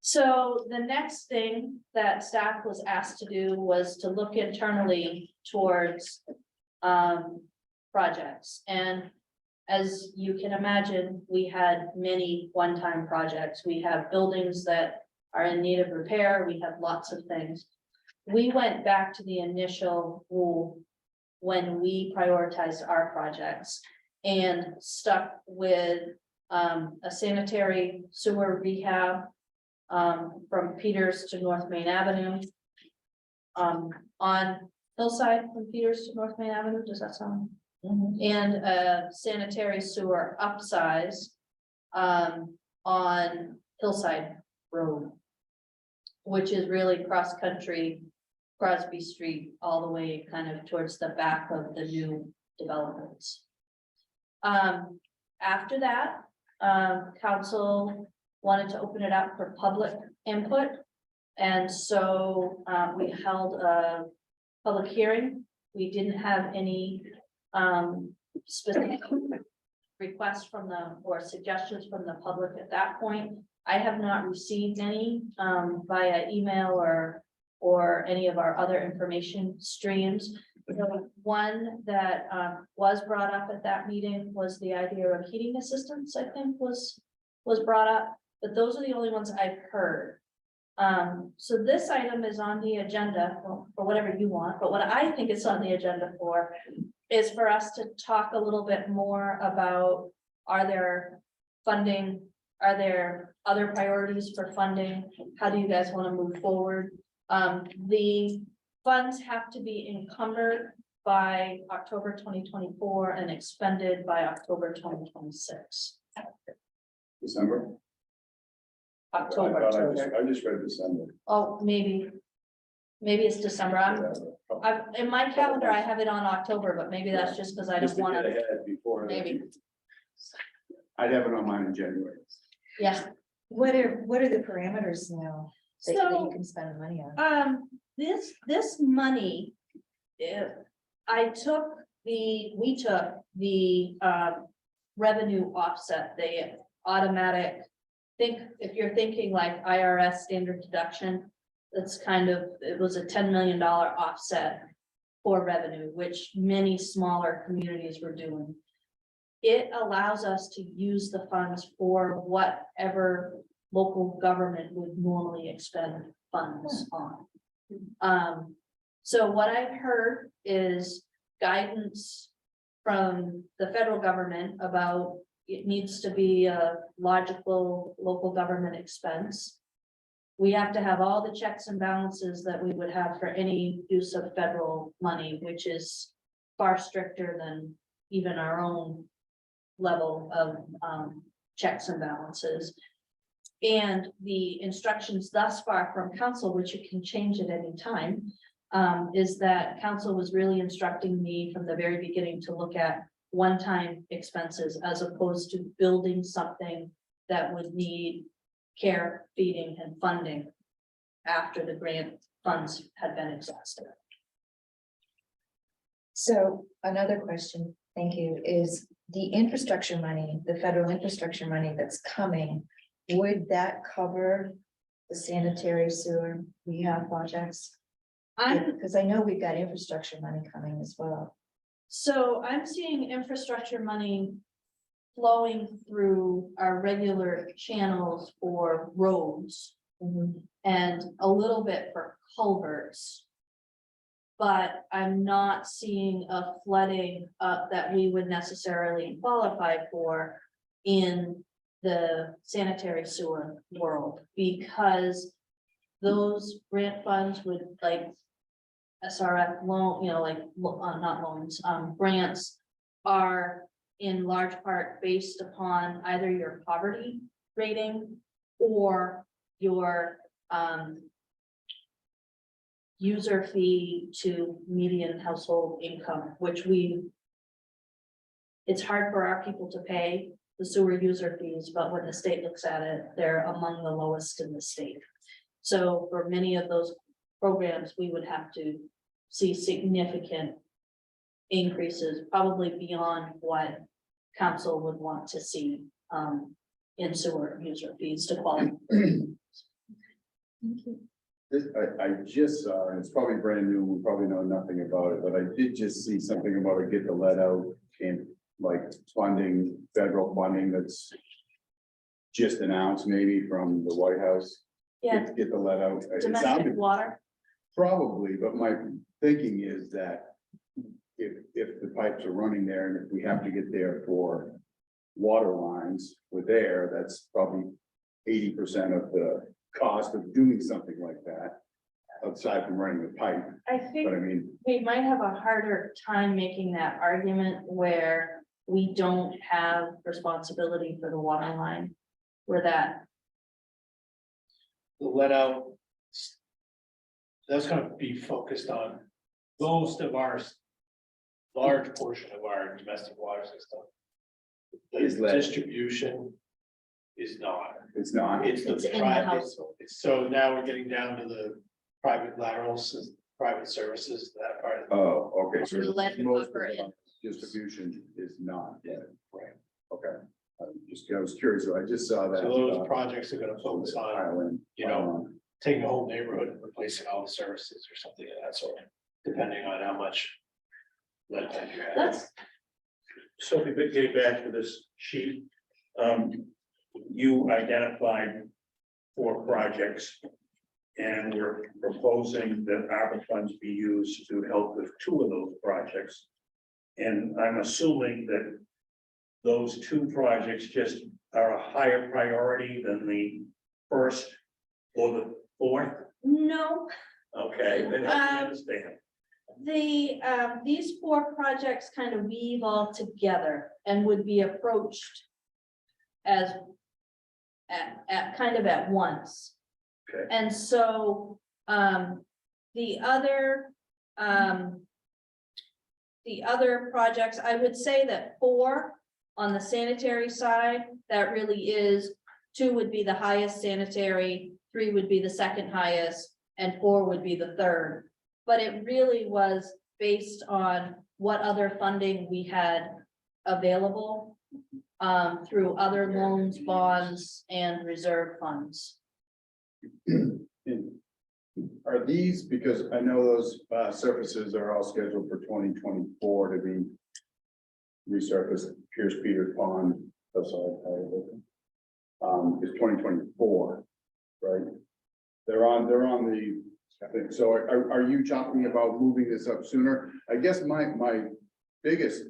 So the next thing that staff was asked to do was to look internally towards projects. And as you can imagine, we had many one-time projects. We have buildings that are in need of repair. We have lots of things. We went back to the initial rule when we prioritized our projects and stuck with a sanitary sewer rehab from Peters to North Main Avenue. On Hillside from Peters to North Main Avenue, does that sound? And a sanitary sewer upsize on Hillside Road, which is really cross-country Crosby Street all the way kind of towards the back of the new developments. After that, council wanted to open it up for public input. And so, we held a public hearing. We didn't have any, specific requests from the, or suggestions from the public at that point. I have not received any, via email or any of our other information streams. The one that, was brought up at that meeting was the idea of heating assistance, I think was brought up, but those are the only ones I've heard. So this item is on the agenda for whatever you want, but what I think it's on the agenda for is for us to talk a little bit more about, are there funding? Are there other priorities for funding? How do you guys want to move forward? The funds have to be encumbered by October 2024 and expended by October 2026. December? October. I just read December. Oh, maybe it's December. In my calendar, I have it on October, but maybe that's just because I Just don't to want get to, ahead before. maybe, I'd have it on mine in January. yeah. What are the parameters now that you So, can spend the money on? this money, we took the revenue offset, the automatic. If you're thinking like IRS standard deduction, that's kind of, it was a $10 million offset for revenue, which many smaller communities were doing. It allows us to use the funds for whatever local government would normally expend funds on. So what I've heard is guidance from the federal government about it needs to be a logical local government expense. We have to have all the checks and balances that we would have for any use of federal money, which is far stricter than even our own level of checks and balances. And the instructions thus far from council, which you can change at any time, is that council was really instructing me from the very beginning to look at one-time expenses as opposed to building something that would need care, feeding, and funding after the grant funds had been exhausted. So another question, thank you, is the infrastructure money, the federal infrastructure money that's coming, would that cover the sanitary sewer rehab projects? Because I know we've got infrastructure money coming as well. So I'm seeing infrastructure money flowing through our regular channels for roads and a little bit for culverts. But I'm not seeing a flooding that we would necessarily qualify for in the sanitary sewer world, because those grant funds would, like SRF loan, not loans, grants are in large part based upon either your poverty rating or your user fee to median household income, which it's hard for our people to pay the sewer user fees, but when the state looks at it, they're among the lowest in the state. So for many of those programs, we would have to see significant increases, probably beyond what council would want to see in sewer user fees to qualify. I just saw, and it's probably brand new, we probably know nothing about it, but I did just see something about it, get the lead out and like funding, federal funding that's just announced maybe from the White House. Yeah, Get the lead out. It domestic sounded water. probably, but my thinking is that if the pipes are running there and if we have to get there for water lines with air, that's probably 80% of the cost of doing something like that, aside from running the pipe. I think But I mean, we might have a harder time making that argument where we don't have responsibility for the water line. Where that, let out That's gonna be focused on most of our large portion of our domestic water system. Is The lead. distribution is not. It's not. It's the It's in the private, household. so now we're getting down to the private laterals, private services, that part. of it. Oh, okay. So The lead most of copper the and- distribution is not yet. Right. Okay. I was curious, so I just saw that. So those projects are gonna focus on, Pile in. you know, taking the whole neighborhood and replacing all the services or something of that sort, depending on how much lead pipe you have. That's, So if we get back to this sheet, you identified 4 projects. And we're proposing that ARPA funds be used to help with 2 of those projects. And I'm assuming that those 2 projects just are a higher priority than the first or the 4th. no, Okay, then I understand. these 4 projects kind of weave all together and would be approached as at kind of at once. Okay. And so, the other projects, I would say that 4 on the sanitary side, that really is, 2 would be the highest sanitary, 3 would be the second highest, and 4 would be the third. But it really was based on what other funding we had available through other loans, bonds, and reserve funds. Are these, because I know those surfaces are all scheduled for 2024 to be resurfaced, Pierce Peters Pond, that's all. Is 2024, right? They're on the, I think, so are you talking about moving this up sooner? I guess my biggest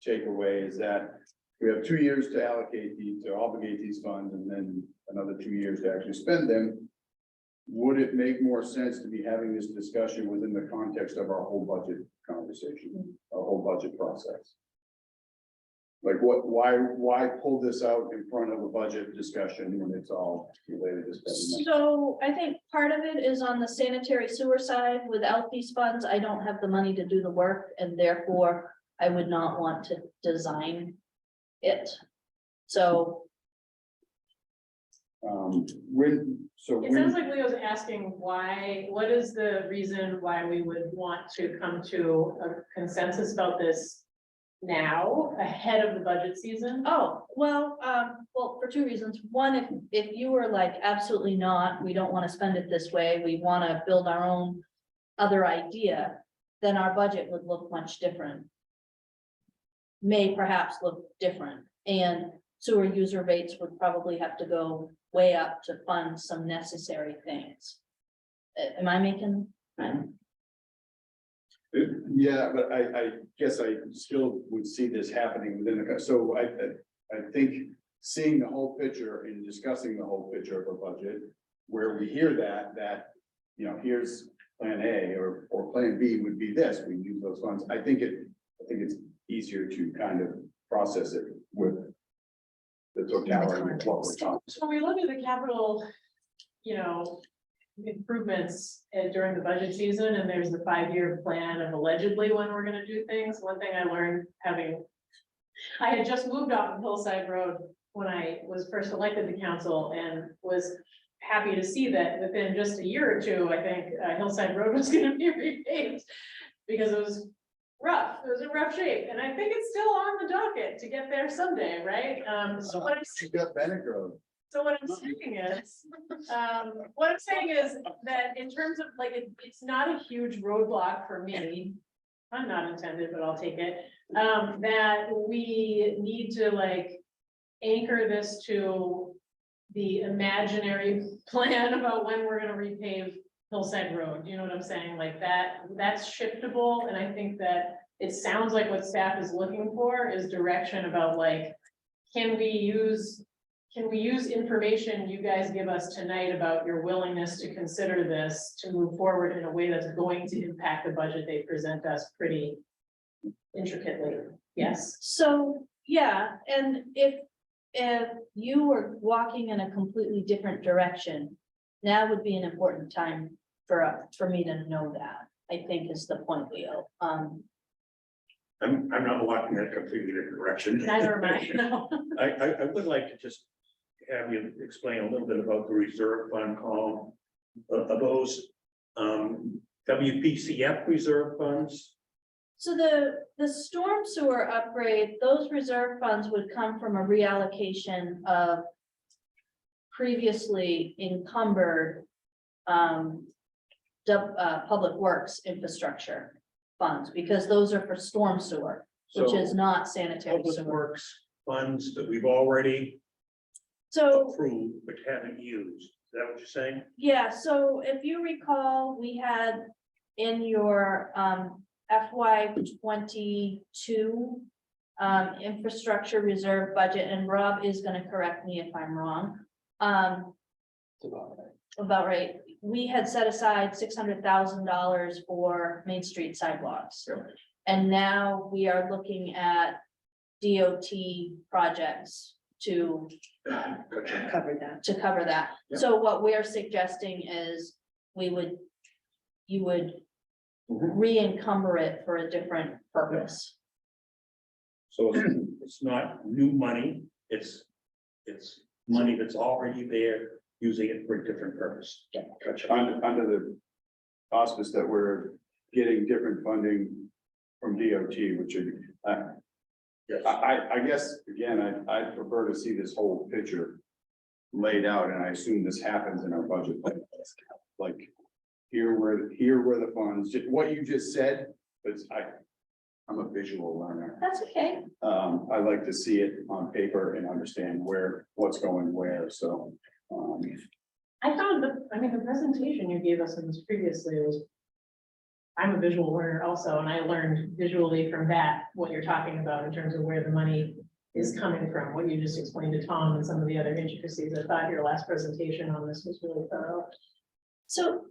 takeaway is that we have 2 years to allocate to obligate these funds and then another 2 years to actually spend them. Would it make more sense to be having this discussion within the context of our whole budget conversation, our whole budget process? Like why pull this out in front of a budget discussion when it's all related to spending? So I think part of it is on the sanitary sewer side. Without these funds, I don't have the money to do the work, and therefore I would not want to design it. So It sounds like Leo's asking why, what is the reason why we would want to come to a consensus about this now, ahead of the budget season? oh, well, for 2 reasons. One, if you were like, absolutely not, we don't want to spend it this way, we want to build our own other idea, then our budget would look much different. May perhaps look different, and sewer user rates would probably have to go way up to fund some necessary things. Am I making? Yeah, but I guess I still would see this happening within the, so I think seeing the whole picture and discussing the whole picture of a budget, where we hear that, you know, here's plan A or plan B would be this, we use those funds. I think it's easier to kind of process it with the totality of what we're talking. So when we look at the capital, improvements during the budget season, and there's the 5-year plan of allegedly when we're gonna do things. One thing I learned I had just moved off of Hillside Road when I was first elected to council, and was happy to see that within just a year or 2, I think Hillside Road was gonna be repaved, because it was rough, it was in rough shape, and I think it's still on the docket to get there someday, right? So what You got Bennett Road. So what I'm saying is, that in terms of like, it's not a huge roadblock for me. I'm not intended, but I'll take it, that we need to like anchor this to the imaginary plan about when we're gonna repave Hillside Road, you know what I'm saying? Like that's shiftable, and I think that it sounds like what staff is looking for is direction about like, can we use information you guys give us tonight about your willingness to consider this to move forward in a way that's going to impact the budget they present us pretty intricately? Yes. So, yeah, and if you were walking in a completely different direction, now would be an important time for me to know that, I think is the point, Leo. I'm not walking that completely different direction. Neither am I, no. I would like to just have you explain a little bit about the reserve fund column. Are those WPCF reserve funds? So the storm sewer upgrade, those reserve funds would come from a reallocation of previously encumbered public works infrastructure funds, because those are for storm sewer, which is So not sanitary Public sewer. Works funds that we've already So, approved but haven't used. Is that what you're saying? yeah, so if you recall, we had in your FY 22 infrastructure reserve budget, and Rob is gonna correct me if I'm wrong. About right, we had set aside $600,000 for Main Street sidewalks. Yep. And now we are looking at DOT projects to Cover that. cover that. Yep. So what we're suggesting is you would re-encumber it for a different purpose. So it's not new money, it's money that's already there, using it for a different purpose. Gotcha. Under the auspice that we're getting different funding from DOT, which are, Yes. I guess, again, I'd prefer to see this whole picture laid out, and I assume this happens in our budget. Like, here were the funds, just what you just said, but I'm a visual learner. That's okay. I like to see it on paper and understand what's going where, so. I found the presentation you gave us in this previously was. I'm a visual learner also, and I learned visually from that, what you're talking about in terms of where the money is coming from, what you just explained to Tom and some of the other intricacies. I thought your last presentation on this was really thorough. So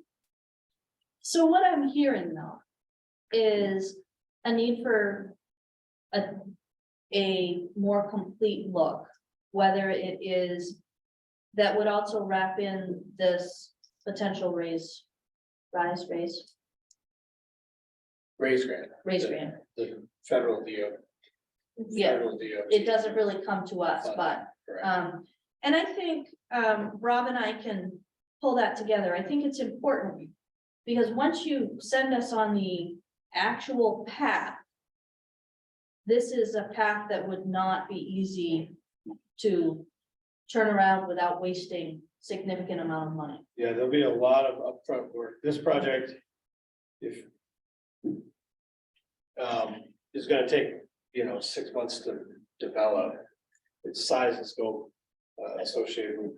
what I'm hearing though is a need for a more complete look, whether it is that would also wrap in this potential raise Raise grant. grant. The federal DO. Yeah, federal DOT. it doesn't really come to us, but, Correct. and I think, Rob and I can pull that together. I think it's important. Because once you send us on the actual path, this is a path that would not be easy to turn around without wasting significant amount of money. Yeah, there'll be a lot of upfront work. This project, if is gonna take, 6 months to develop. Its size and scope associated with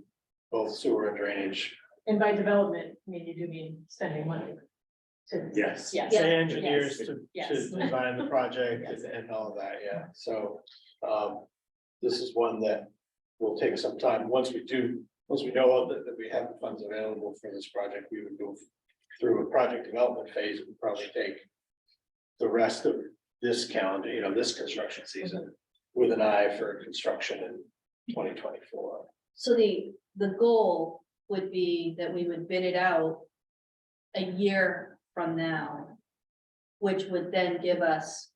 both sewer and drainage. And by development, I mean, you do mean spending money. Yes. Yes. Yeah. Engineers Yes. to Yes. design the project Yes. and all of that, yeah, so. This is one that will take some time. Once we know that we have the funds available for this project, we would go through a project development phase. It would probably take the rest of this calendar, this construction season with an eye for construction in 2024. So the goal would be that we would bid it out a year from now, which would then give us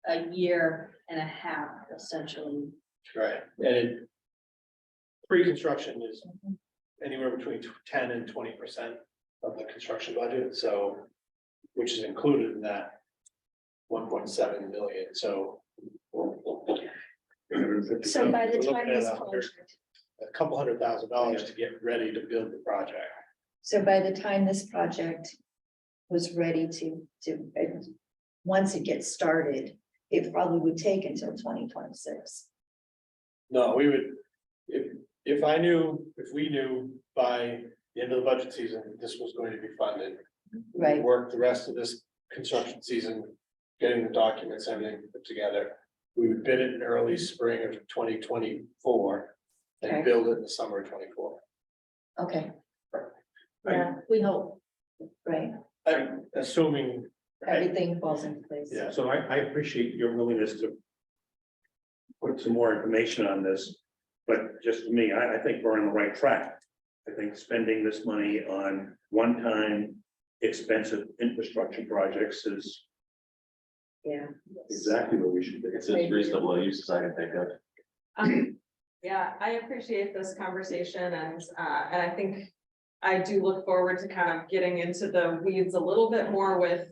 a year and a half essentially. Right, and pre-construction is anywhere between 10 and 20% of the construction budget, so, which is included in that 1.7 million, so. So by the We're looking time at this a project, couple $100,000 to get ready to build the project. so by the time this project was ready once it gets started, it probably would take until 2026. No, we would, if we knew by the end of the budget season, this was going to be funded. we would Right. Work the rest of this construction season, getting the documents, everything put together. We would bid it in early spring of 2024 Okay. and build it in the summer of 24. Okay, Yeah, we hope. right, I'm assuming, everything falls into place. yeah, So I appreciate your willingness to put some more information on this, but just me, I think we're on the right track. I think spending this money on one-time expensive infrastructure projects is Yeah. exactly what we should do. It's as reasonable use as I can think of. Yeah, I appreciate this conversation and I think I do look forward to kind of getting into the weeds a little bit more with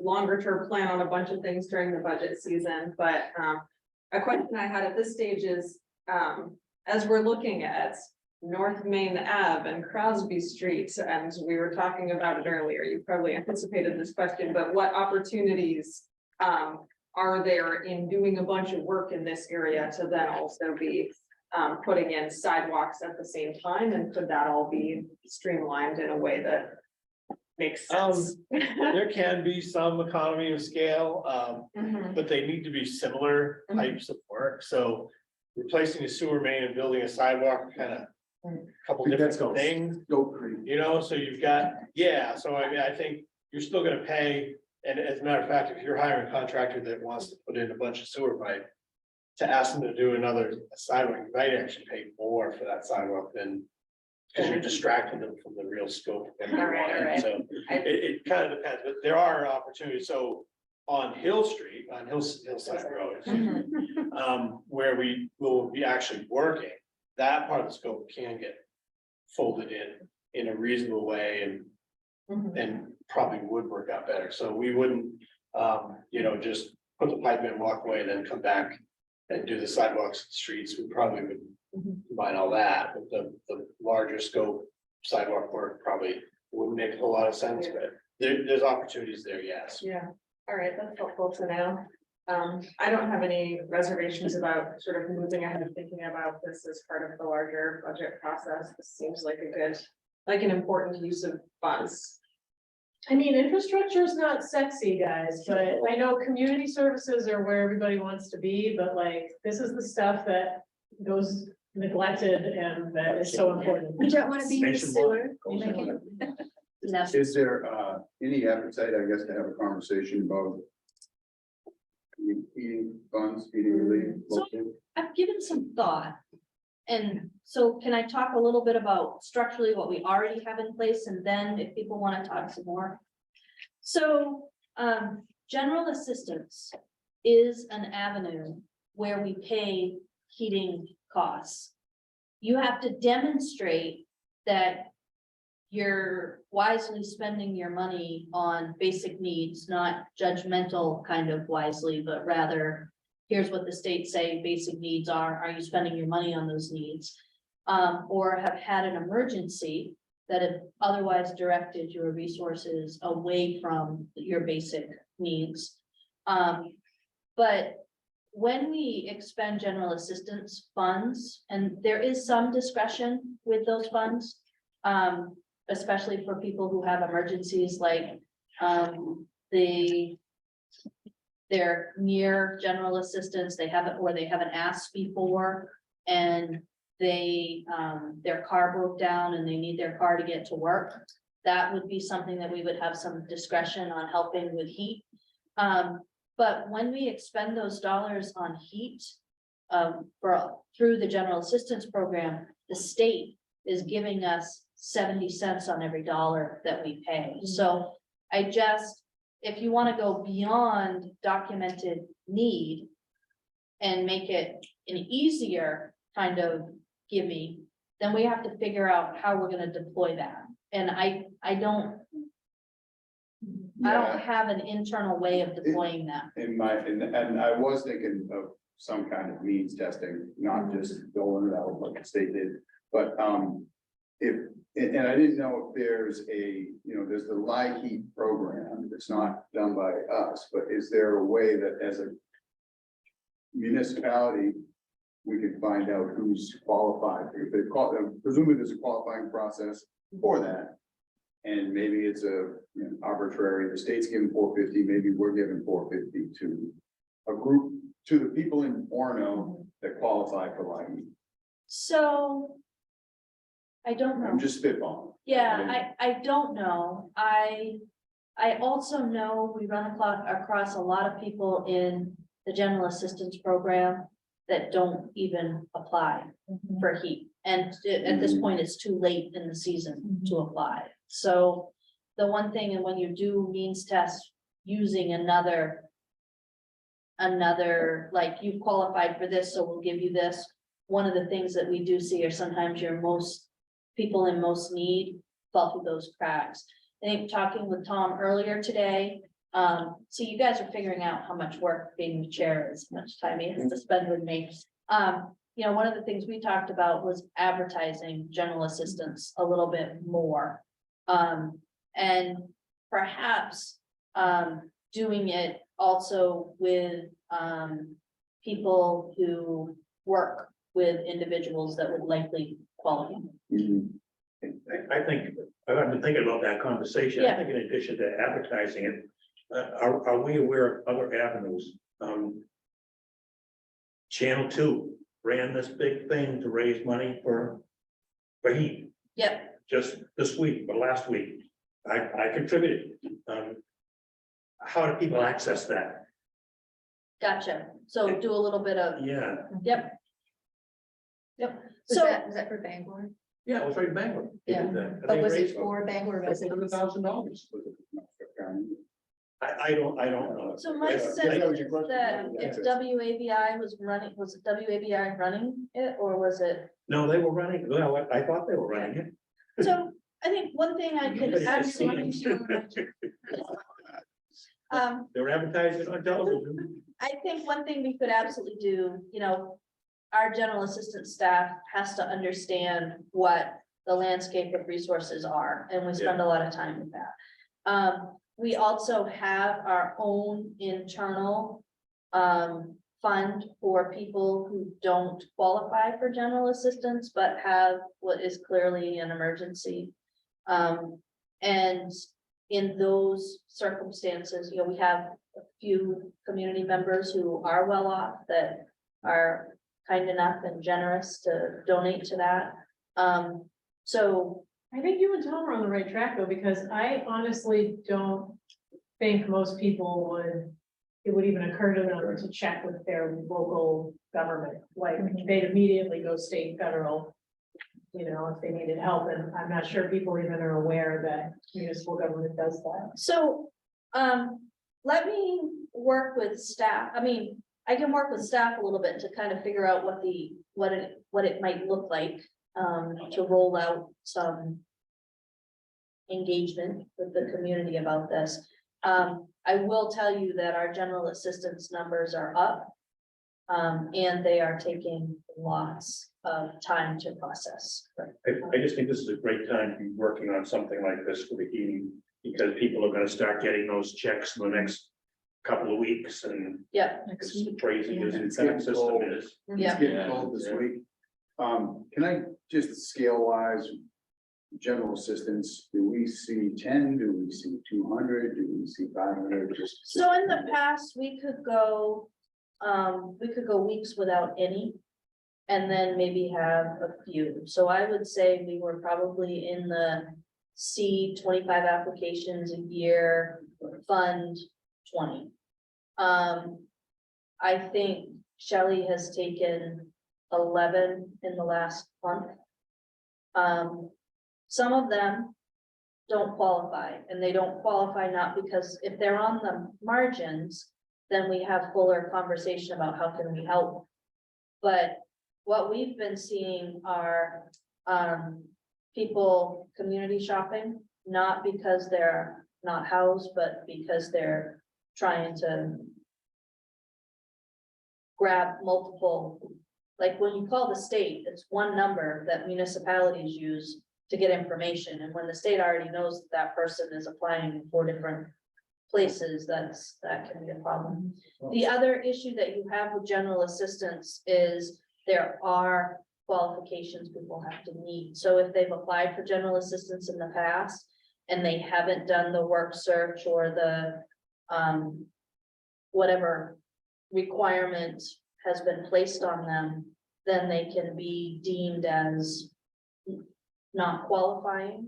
longer term plan on a bunch of things during the budget season, but a question I had at this stage is, as we're looking at North Main Ave and Crosby Street, and we were talking about it earlier, you probably anticipated this question, but what opportunities are there in doing a bunch of work in this area to then also be putting in sidewalks at the same time, and could that all be streamlined in a way that makes sense? There can be some economy of scale, Mhm. but they need to be similar types of work, so replacing a sewer main and building a sidewalk, kind of couple different things, Go Creek. you know, so you've got, yeah, so I mean, I think you're still gonna pay. And as a matter of fact, if you're hiring a contractor that wants to put in a bunch of sewer pipe, to ask them to do another sidewalk, you might actually pay more for that sidewalk than, because you're distracting them from the real scope. of what they Alright, want. alright. So it kind of depends, but there are opportunities. So on Hill Street, on Hillside Road, where we will be actually working, that part of the scope can get folded in a reasonable way and probably would work out better. So we wouldn't, just put the pipe in, walk away, and then come back and do the sidewalks, streets. We probably would combine all that, but the larger scope sidewalk work probably wouldn't make a whole lot of sense, but there's opportunities there, yes. Yeah, all right, that's helpful to know. I don't have any reservations about sort of moving ahead and thinking about this as part of the larger budget process. This seems like an important use of funds. I mean, infrastructure is not sexy, guys, but I know community services are where everybody wants to be, but like, this is the stuff that goes neglected and that is so important. You don't want to be in the sewer. Is there any appetite, I guess, to have a conversation about eating funds, eating relief? So- I've given some thought. And so can I talk a little bit about structurally what we already have in place, and then if people want to talk some more? So, general assistance is an avenue where we pay heating costs. You have to demonstrate that you're wisely spending your money on basic needs, not judgmental kind of wisely, but rather, here's what the state say basic needs are you spending your money on those needs? Or have had an emergency that have otherwise directed your resources away from your basic needs. But when we expend general assistance funds, and there is some discretion with those funds, especially for people who have emergencies, like they're near general assistance, they haven't, or they haven't asked before, and their car broke down and they need their car to get to work. That would be something that we would have some discretion on helping with heat. But when we expend those dollars on heat, through the general assistance program, the state is giving us 70 cents on every dollar that we pay. So if you want to go beyond documented need and make it an easier kind of gimme, then we have to figure out how we're going to deploy that. And I don't have an internal way of deploying that. And I was thinking of some kind of needs testing, not just going it out like the state did, but and I didn't know if there's there's the light heat program that's not done by us, but is there a way that as a municipality, we can find out who's qualified? If they presumably there's a qualifying process for that. And maybe it's arbitrary, the state's giving $450, maybe we're giving $450 to a group, to the people in Orono that qualify for light heat. So I don't know. I'm just spitballing. Yeah, I don't know. I also know we run across a lot of people in the general assistance program that don't even apply for heat. And at this point, it's too late in the season to apply. So the one thing, and when you do means test using another, like you qualified for this, so we'll give you this. One of the things that we do see are sometimes your most, people in most need fall through those cracks. I think talking with Tom earlier today, so you guys are figuring out how much work being the chair is, how much time he has to spend with me. You know, one of the things we talked about was advertising general assistance a little bit more. And perhaps, doing it also with, people who work with individuals that would likely qualify. I think, I've been thinking about that conversation. I Yeah. think in addition to advertising it, are we aware of other avenues? Channel 2 ran this big thing to raise money for heat Yep, just this week, but last week. I contributed. How do people access that? gotcha. So do a little bit of, Yeah, yep. Yep, Was so, that for Bangor? yeah, it was right in Bangor. Yeah. But was it for Bangor residents? $100,000. I don't know. so my sense is that if WABI was running, was it WABI running it, or was it? No, they were running, well, I thought they were running it. So I think one thing I could absolutely do, They were advertising on television. I think one thing we could absolutely do, you know, our general assistant staff has to understand what the landscape of resources are, and we spend a lot of time with that. We also have our own internal fund for people who don't qualify for general assistance, but have what is clearly an emergency. And in those circumstances, you know, we have a few community members who are well off that are kind enough and generous to donate to that. So I think you and Tom are on the right track though, because I honestly don't think most people would, it would even occur to them to check with their local government. Like they'd immediately go state, federal, you know, if they needed help. And I'm not sure people even are aware that municipal government does that. So, let me work with staff. I mean, I can work with staff a little bit to kind of figure out what it might look like, to roll out some engagement with the community about this. I will tell you that our general assistance numbers are up. And they are taking lots of time to process. I just think this is a great time to be working on something like this for the heating, because people are gonna start getting those checks in the next couple of weeks, and Yeah, it's crazy as the It's tax getting system cold. is. yeah. It's getting cold this week. Can I just scale wise, general assistance, do we see 10, do we see 200, do we see 500? So in the past, we could go weeks without any. And then maybe have a few. So I would say we were probably in the C 25 applications a year, fund 20. I think Shelley has taken 11 in the last month. Some of them don't qualify, and they don't qualify not because if they're on the margins, then we have fuller conversation about how can we help. But what we've been seeing are people community shopping, not because they're not housed, but because they're trying to grab multiple, like when you call the state, it's one number that municipalities use to get information. And when the state already knows that that person is applying in 4 different places, that can be a problem. The other issue that you have with general assistance is there are qualifications people have to meet. So if they've applied for general assistance in the past and they haven't done the work search or the whatever requirement has been placed on them, then they can be deemed as not qualifying.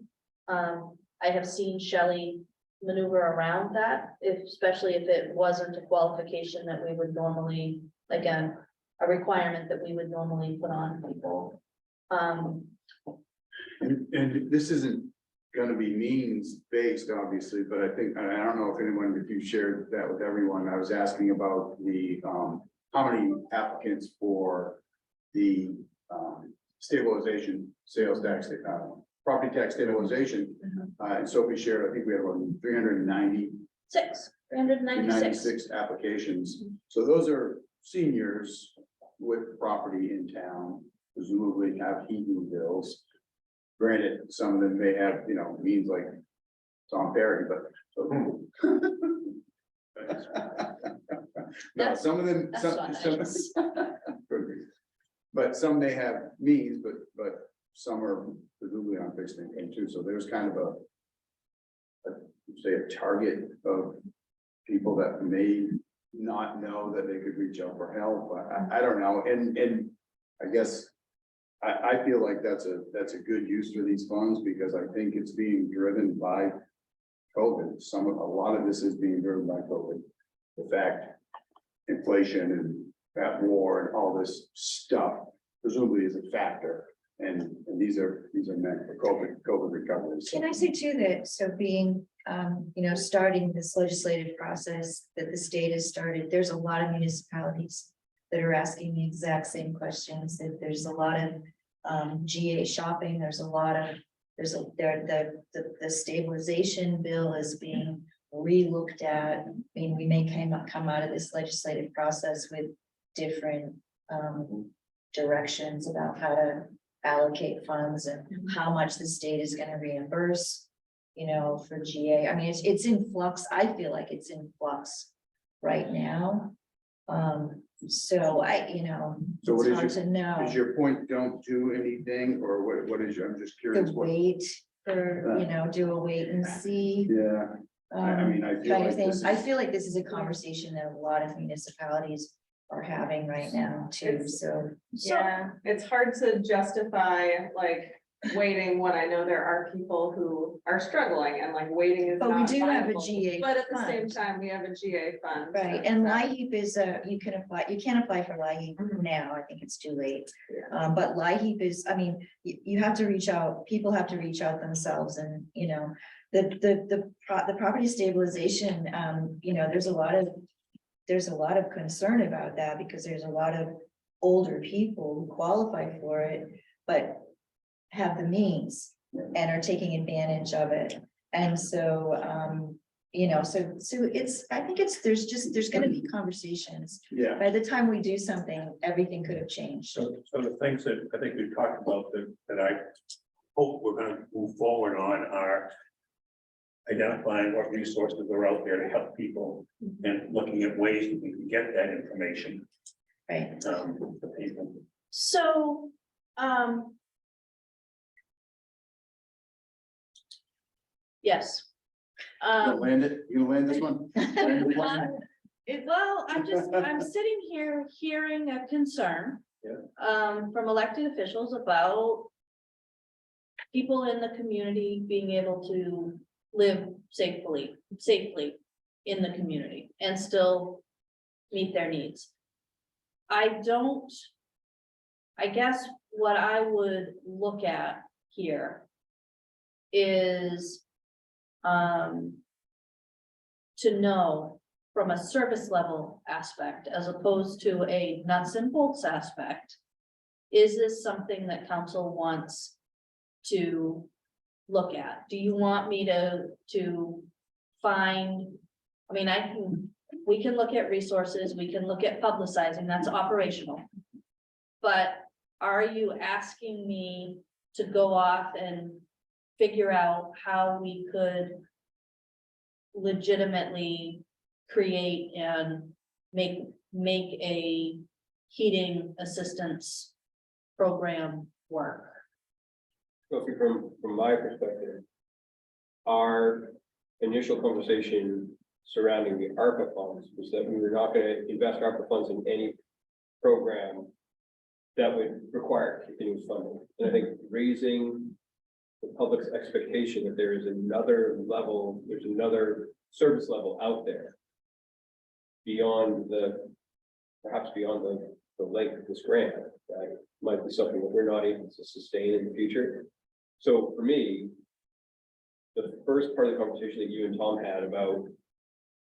I have seen Shelley maneuver around that, especially if it wasn't a qualification that we would normally, again, a requirement that we would normally put on people. And this isn't gonna be means based, obviously, but I think, I don't know if anyone, if you shared that with everyone, I was asking about the, how many applicants for the, stabilization, sales tax, property tax stabilization. And Sophie shared, I think we had about 396 396. applications. So those are seniors with property in town, presumably have heating bills. Granted, some of them may have, you know, means like Tom Perry, but. No, some of them, That's some, not some. nice. Could be. But some may have means, but some are presumably on fixed income too, so there's kind of say a target of people that may not know that they could reach out for help, I don't know, and I guess I feel like that's a good use for these funds, because I think it's being driven by COVID. A lot of this is being driven by COVID. The fact, inflation and that war and all this stuff presumably is a factor. And these are meant for COVID recovery. Can I say too that, so being, starting this legislative process that the state has started, there's a lot of municipalities that are asking the exact same questions, that there's a lot of GA shopping, the stabilization bill is being re-looked at. I mean, we may come out of this legislative process with different directions about how to allocate funds and how much the state is going to reimburse, for GA. I mean, it's in flux. I feel like it's in flux right now. So So what it's is hard to know. Is your point, don't do anything, or what is your, I'm just curious. The what- wait for, do a wait and see. Yeah, I mean, I feel Kind like of thing. this I is, feel like this is a conversation that a lot of municipalities are having right now too, so. Yeah, it's hard to justify like waiting when I know there are people who are struggling and like waiting is But we not do have a viable. GA But at the same fund. time, we have a GA fund. Right, and LIHEAP is you can apply for LIHEAP Mhm. now, I think it's too late. But LIHEAP is, I mean, you have to reach out, people have to reach out themselves and, the property stabilization, there's a lot of concern about that because there's a lot of older people who qualify for it, but have the means and are taking advantage of it. And so, so I think there's gonna be conversations. yeah, By the time we do something, everything could have changed. So the things that I think we've talked about that I hope we're gonna move forward on are identifying what resources are out there to help people and looking at ways that we can get that information Right. to people. So, yes. you gonna land it, you gonna land this one? Land the plane? Well, I'm sitting here hearing a concern. From elected officials about people in the community being able to live safely in the community and still meet their needs. I guess what I would look at here is to know from a service level aspect as opposed to a nuts and bolts aspect. Is this something that council wants to look at? Do you want me to find, I mean, we can look at resources, we can look at publicizing, that's operational. But are you asking me to go off and figure out how we could legitimately create and make a heating assistance program work? So from my perspective, our initial conversation surrounding the ARPA funds was that we were not going to invest ARPA funds in any program that would require continuous funding. And I think raising the public's expectation that there is another level, there's another service level out there beyond perhaps beyond the length of this grant, right, might be something that we're not able to sustain in the future. So for me, first part of the conversation that you and Tom had about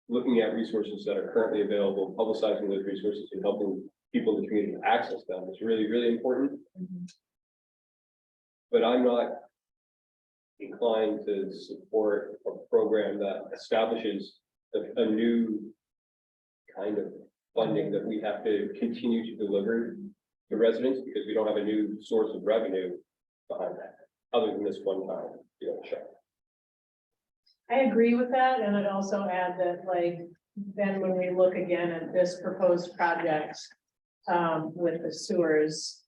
looking at resources that are currently available, publicizing those resources and helping people in the community access them is really, really important. But I'm not inclined to support a program that establishes a new kind of funding that we have to continue to deliver to residents because we don't have a new source of revenue behind that, other than this one time, check. I agree with that, and I'd also add that, like, then when we look again at this proposed project with the sewers,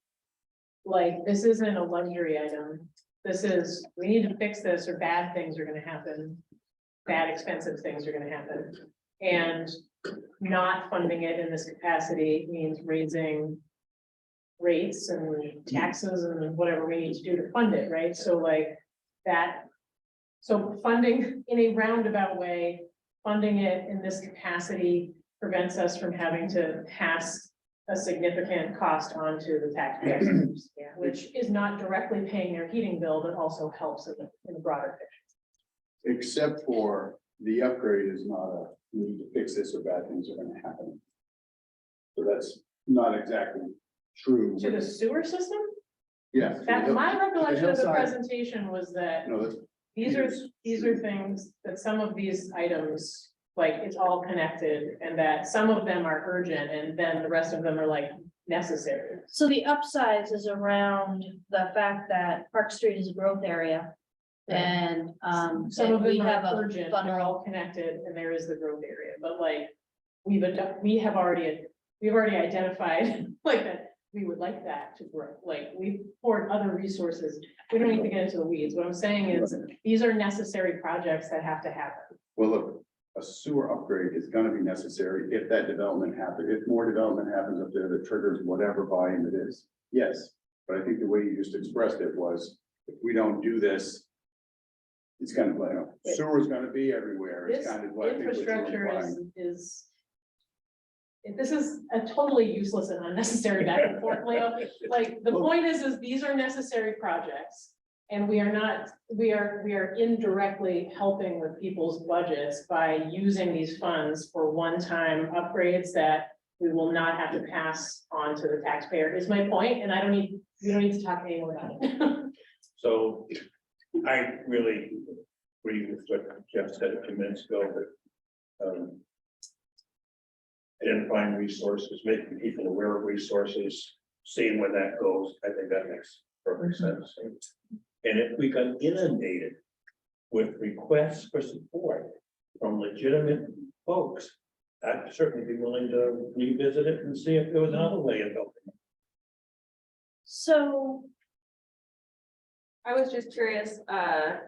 like, this isn't a luxury item. This is, we need to fix this or bad things are gonna happen. Bad, expensive things are gonna happen. And not funding it in this capacity means raising rates and taxes and whatever we need to do to fund it, right? So like that. So funding in a roundabout way, funding it in this capacity prevents us from having to pass a significant cost onto the taxpayers, which is not directly paying their heating bill, but also helps in the broader picture. Except for the upgrade is not a, we need to fix this or bad things are gonna happen. So that's not exactly true. To the sewer system? Yeah. That, my recollection of the hillside. presentation was that No, that's, these are things that some of these items, like, it's all connected, and that some of them are urgent, and then the rest of them are like necessary. So the upsize is around the fact that Park Street is a growth area. And, Some of we them have are a urgent, they're funnel. all connected, and there is the growth area, but like, we've already identified like that. We would like that to grow, like, we've poured other resources. We don't need to get into the weeds. What I'm saying is, these are necessary projects that have to happen. well, look, a sewer upgrade is gonna be necessary if that development happens, if more development happens up there that triggers whatever volume it is. Yes, but I think the way you just expressed it was, if we don't do this, it's kind of like, sewer's gonna be everywhere. It's This kind of what I think what you're infrastructure implying. is. This is a totally useless and unnecessary back and forth, Leo. Like, the point is these are necessary projects. And we are indirectly helping with people's budgets by using these funds for one-time upgrades that we will not have to pass on to the taxpayer, is my point, and we don't need to talk anymore about it. So I really agree with what Jeff said a few minutes ago, that identifying resources, making people aware of resources, seeing where that goes, I think that makes perfect sense. And if we got inundated with requests for support from legitimate folks, I'd certainly be willing to revisit it and see if there was another way of helping. So I was just curious, to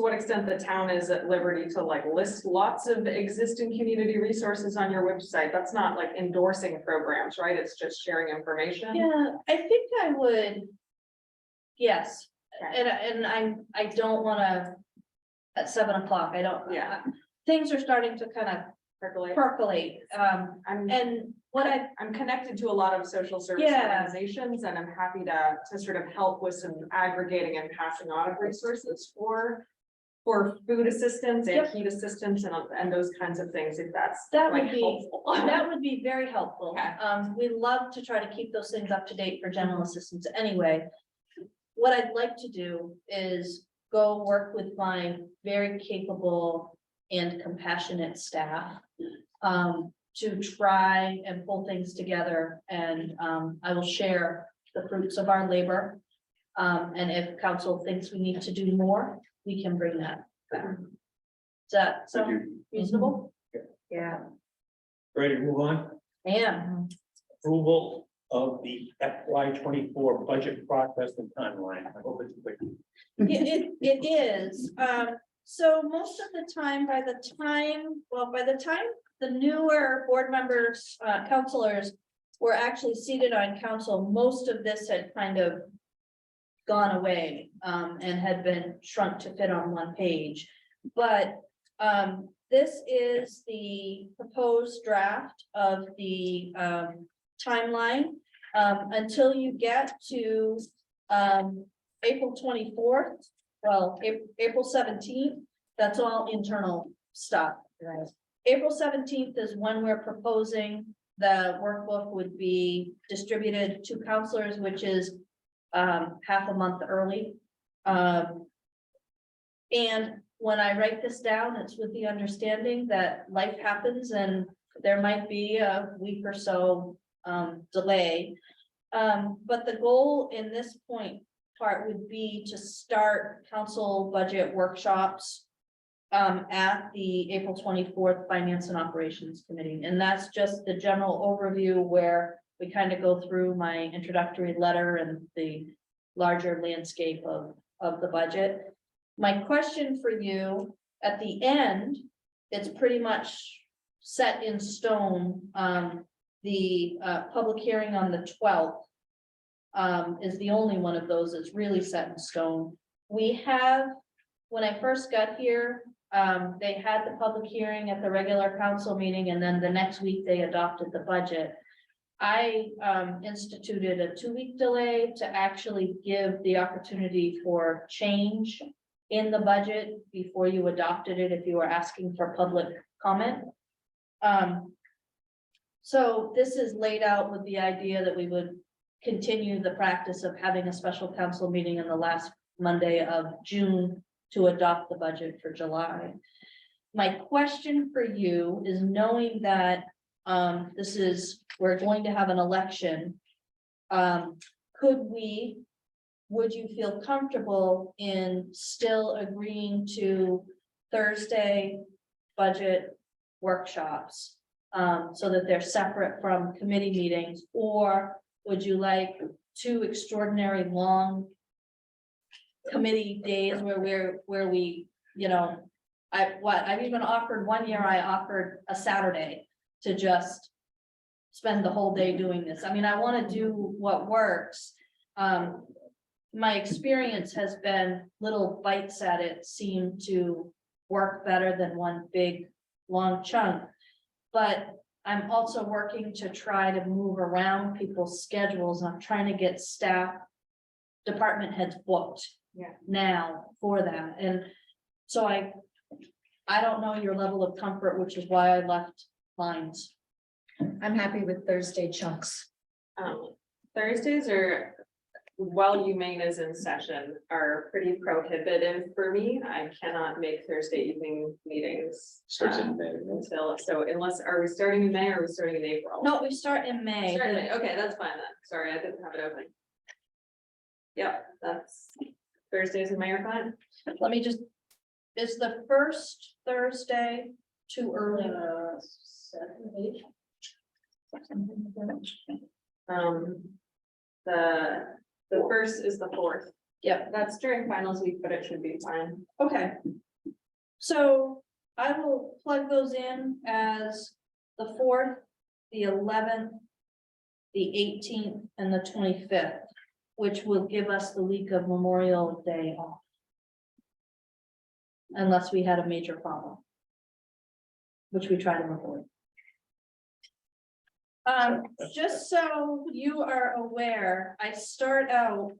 what extent the town is at liberty to like list lots of existing community resources on your website. That's not like endorsing programs, right? It's just sharing information. yeah, I think I would. Yes, Okay. and I don't wanna, at 7 o'clock, I don't. Yeah. Things are starting to kind of percolate, and what I'm connected to a lot of social service Yeah. organizations, and I'm happy to sort of help with some aggregating and passing on of resources for food assistance and Yep. heat assistance and those kinds of things, if that's That would like be- helpful. that would be very helpful. Okay. We love to try to keep those things up to date for general assistance anyway. What I'd like to do is go work with my very capable and compassionate staff. To try and pull things together, and I will share the fruits of our labor. And if council thinks we need to do more, we can bring that back. Does that Thank sound you. reasonable? Yeah. Ready to move on? And Approval of the FY 24 budget process and timeline. I hope it's quick. it is, so most of the time, by the time the newer board members, counselors were actually seated on council, most of this had kind of gone away, and had been shrunk to fit on one page. But, this is the proposed draft of the, timeline, until you get to, April 24th. well, April 17th, that's all internal stuff. Right. April 17th is when we're proposing the workbook would be distributed to counselors, which is half a month early. And when I write this down, it's with the understanding that life happens and there might be a week or so delay. But the goal in this part would be to start council budget workshops at the April 24th Finance and Operations Committee. And that's just the general overview where we kind of go through my introductory letter and the larger landscape of the budget. My question for you at the end, it's pretty much set in stone. The public hearing on the 12th is the only one of those that's really set in stone. We have, when I first got here, they had the public hearing at the regular council meeting, and then the next week they adopted the budget. I instituted a 2-week delay to actually give the opportunity for change in the budget before you adopted it, if you were asking for public comment. So this is laid out with the idea that we would continue the practice of having a special council meeting in the last Monday of June to adopt the budget for July. My question for you is, knowing that we're going to have an election, would you feel comfortable in still agreeing to Thursday budget workshops? So that they're separate from committee meetings, or would you like 2 extraordinary long committee days where we, you know, I've even offered one year, I offered a Saturday to just spend the whole day doing this. I mean, I want to do what works. My experience has been little bites at it seem to work better than one big long chunk. But I'm also working to try to move around people's schedules. I'm trying to get staff, department heads booked now for that. And so I don't know your level of comfort, which is why I left lines. I'm happy with Thursday chunks. Thursdays are, while UMaine is in session, are pretty prohibitive for me. I cannot make Thursday evening meetings. Starts in May. Until, so unless, are we starting in May or are we starting in April? No, we start in May. Start in May. Okay, that's fine then. Sorry, I didn't have it open. Yep, that's Thursdays in May are fine. Let me just, is the first Thursday too early? 7, 8. The first is the 4th. Yep. That's during finals week, but it should be fine. Okay. So I will plug those in as the 4th, the 11th, the 18th, and the 25th, which will give us the week of Memorial Day off. Unless we had a major problem, which we try to avoid. Just so you are aware, I start out,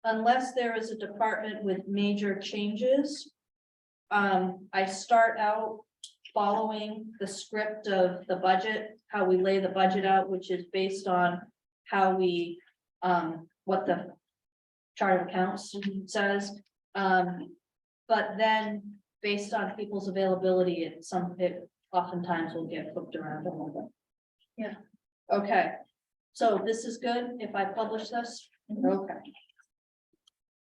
unless there is a department with major changes, I start out following the script of the budget, how we lay the budget out, which is based on how we, what the chart of accounts says. But then based on people's availability, it oftentimes will get flipped around a little bit. Yeah. Okay, so this is good if I publish this? Okay.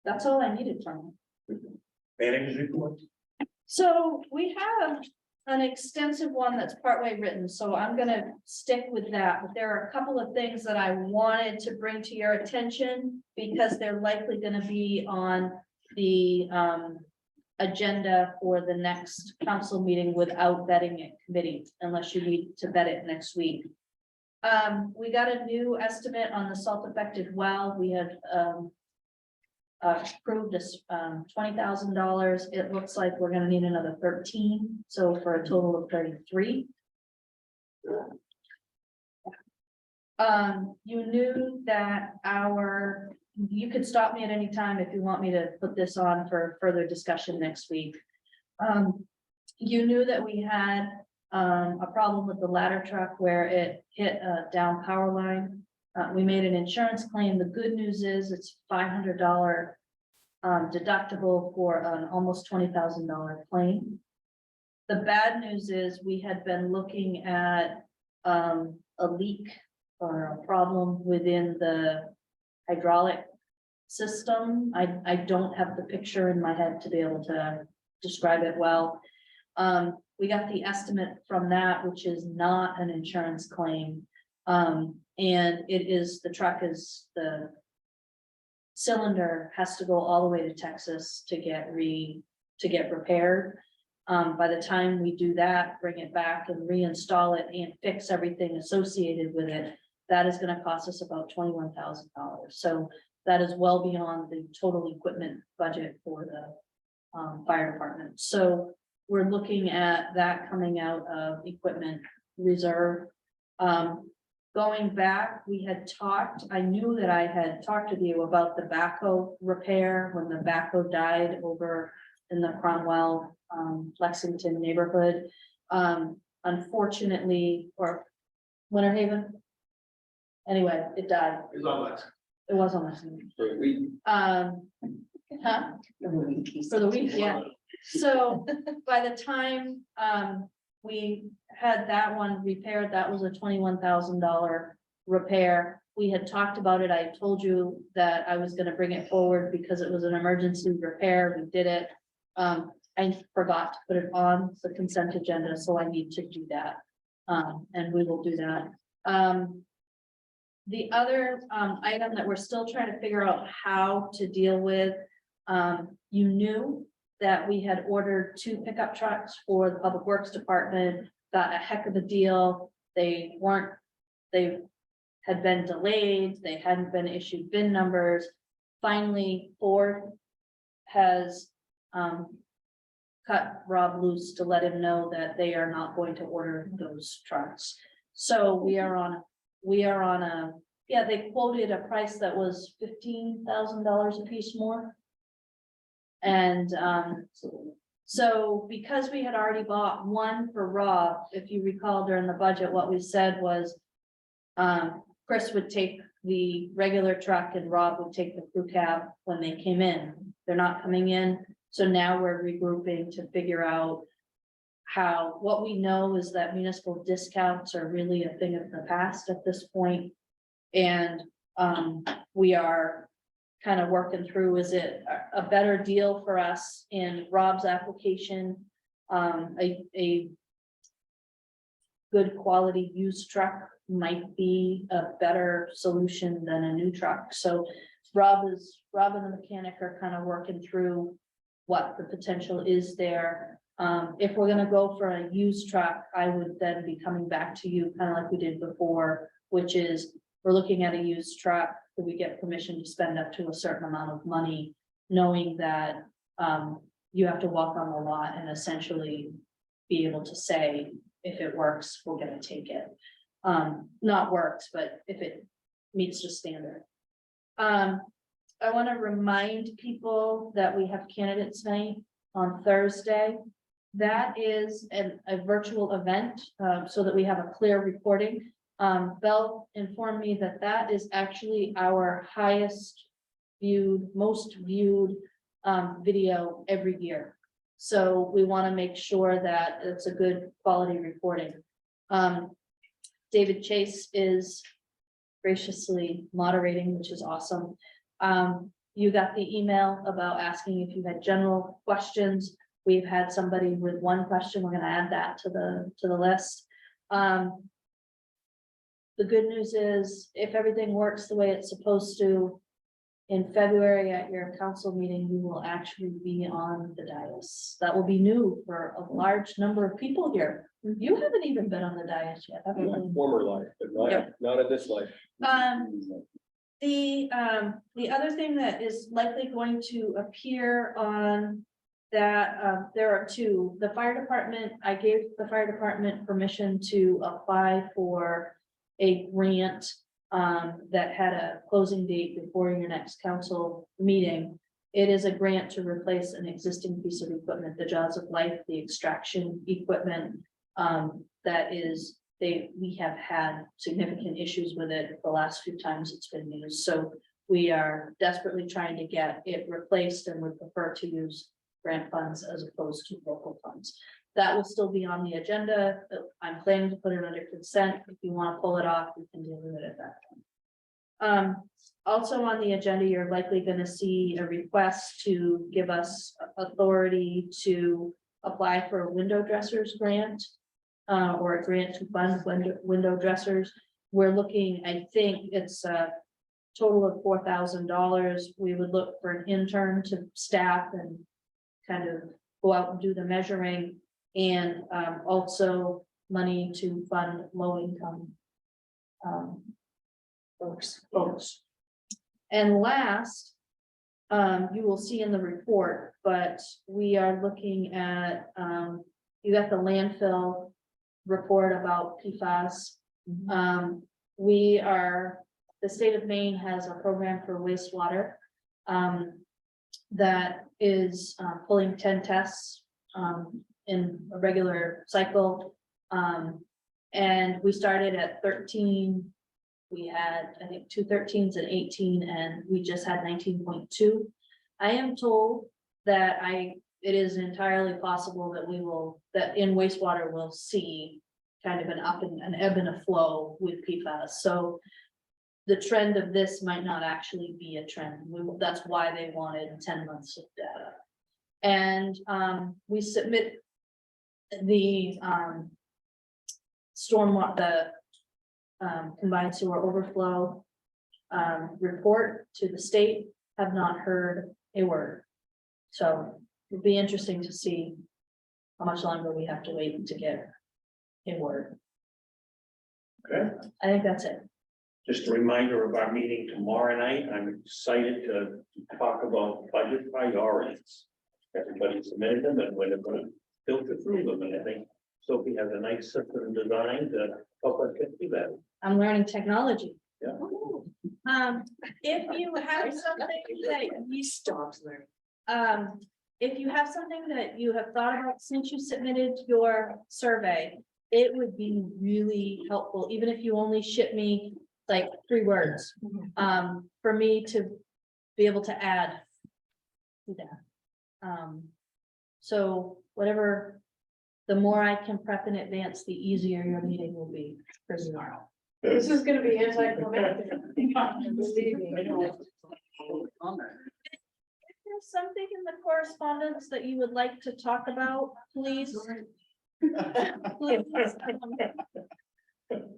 That's all I needed from you. Manager's report. So we have an extensive one that's partway written, so I'm gonna stick with that. But there are a couple of things that I wanted to bring to your attention because they're likely gonna be on the agenda for the next council meeting without vetting it committee, unless you need to vet it next week. We got a new estimate on the salt affected well. We had approved this $20,000. It looks like we're gonna need another 13, so for a total of 33. You knew that our you could stop me at any time if you want me to put this on for further discussion next week. You knew that we had a problem with the ladder truck where it hit a down power line. We made an insurance claim. The good news is it's $500 deductible for an almost $20,000 claim. The bad news is we had been looking at a leak or a problem within the hydraulic system. I don't have the picture in my head to be able to describe it well. We got the estimate from that, which is not an insurance claim. And it is, the truck is, the cylinder has to go all the way to Texas to get repaired. By the time we do that, bring it back and reinstall it and fix everything associated with it, that is gonna cost us about $21,000. So that is well beyond the total equipment budget for the fire department. So we're looking at that coming out of equipment reserve. Going back, we had talked, I knew that I had talked to you about the backhoe repair when the backhoe died over in the Cromwell, Lexington neighborhood. Unfortunately, or Winter Haven. Anyway, it died. It was on Lexington. Huh? For the week, yeah. So by the time we had that one repaired, that was a $21,000 repair. We had talked about it. I told you that I was gonna bring it forward because it was an emergency repair. We did it. I forgot to put it on the consent agenda, so I need to do that. And we will do that. The other item that we're still trying to figure out how to deal with, you knew that we had ordered 2 pickup trucks for the Public Works Department, got a heck of a deal. They had been delayed, they hadn't been issued VIN numbers. Finally, Ford has cut Rob loose to let him know that they are not going to order those trucks. So we are on a, yeah, they quoted a price that was $15,000 a piece more. And so because we had already bought one for Rob, if you recall during the budget, what we said was Chris would take the regular truck and Rob would take the crew cab when they came in. They're not coming in. So now we're regrouping to figure out what we know is that municipal discounts are really a thing of the past at this point. And we are kind of working through, is it a better deal for us in Rob's application? A good quality used truck might be a better solution than a new truck. So Rob and the mechanic are kind of working through what the potential is there. If we're gonna go for a used truck, I would then be coming back to you, kind of like we did before, which is we're looking at a used truck. Do we get permission to spend up to a certain amount of money, knowing that you have to walk on the lot and essentially be able to say, if it works, we're gonna take it. Not works, but if it meets the standard. I want to remind people that we have candidates night on Thursday. That is a virtual event, so that we have a clear recording. Bell informed me that that is actually our highest viewed, most viewed video every year. So we want to make sure that it's a good quality recording. David Chase is graciously moderating, which is awesome. You got the email about asking if you had general questions. We've had somebody with one question. We're going to add that to the list. The good news is if everything works the way it's supposed to, in February at your council meeting, you will actually be on the dais. That will be new for a large number of people here. You haven't even been on the dais yet, have you? Former life, but not at this life. The other thing that is likely going to appear on that, there are 2. The fire department, I gave the fire department permission to apply for a grant that had a closing date before your next council meeting. It is a grant to replace an existing piece of equipment, the Jaws of Life, the extraction equipment. That is, we have had significant issues with it the last few times it's been used, so we are desperately trying to get it replaced and would prefer to use grant funds as opposed to local funds. That will still be on the agenda. I'm planning to put it under consent. If you want to pull it off, we can deal with it at that time. Also on the agenda, you're likely going to see a request to give us authority to apply for a window dressers grant. Or a grant to fund window dressers. We're looking, I think it's a total of $4,000. We would look for an intern to staff and kind of go out and do the measuring, and also money to fund low income folks. And last, you will see in the report, but we are looking at, you got the landfill report about PFAS. The state of Maine has a program for wastewater that is pulling 10 tests in a regular cycle. And we started at 13. We had, I think, 2 13s and 18, and we just had 19.2. I am told that it is entirely possible that in wastewater we'll see kind of an ebb and a flow with PFAS. So the trend of this might not actually be a trend. That's why they wanted 10 months of data. And we submit the combined sewer overflow report to the state, have not heard a word. So it'll be interesting to see how much longer we have to wait to get a word. Okay, I think that's it. just a reminder of our meeting tomorrow night. I'm excited to talk about budget priorities. Everybody submitted them and we're gonna filter through them, and I think Sophie has a nice system designed to help us get through that. I'm learning technology. Yeah. If you have something that you Stops learning. if you have something that you have thought about since you submitted your survey, it would be really helpful, even if you only ship me like 3 words, for me to be able to add to that. So whatever, the more I can prep in advance, the easier your meeting will be for tomorrow. This is gonna be anticlimactic. Believe me. If there's something in the correspondence that you would like to talk about, please. Please.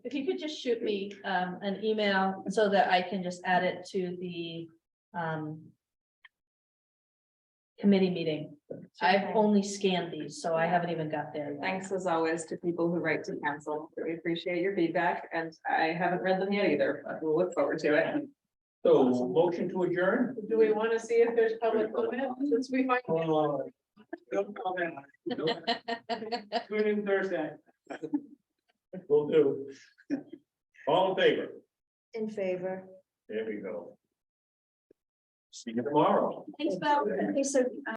If you could just shoot me an email so that I can just add it to the committee meeting. I've only scanned these, so I haven't even got there yet. Thanks as always to people who write to council. We appreciate your feedback, and I haven't read them yet either, but we'll look forward to it. So motion to adjourn? Do we want to see if there's public comment since we might? Don't comment. Tune in Thursday. Will do. All in favor? In favor. There we go. See you tomorrow. Thanks, Bill. Okay, so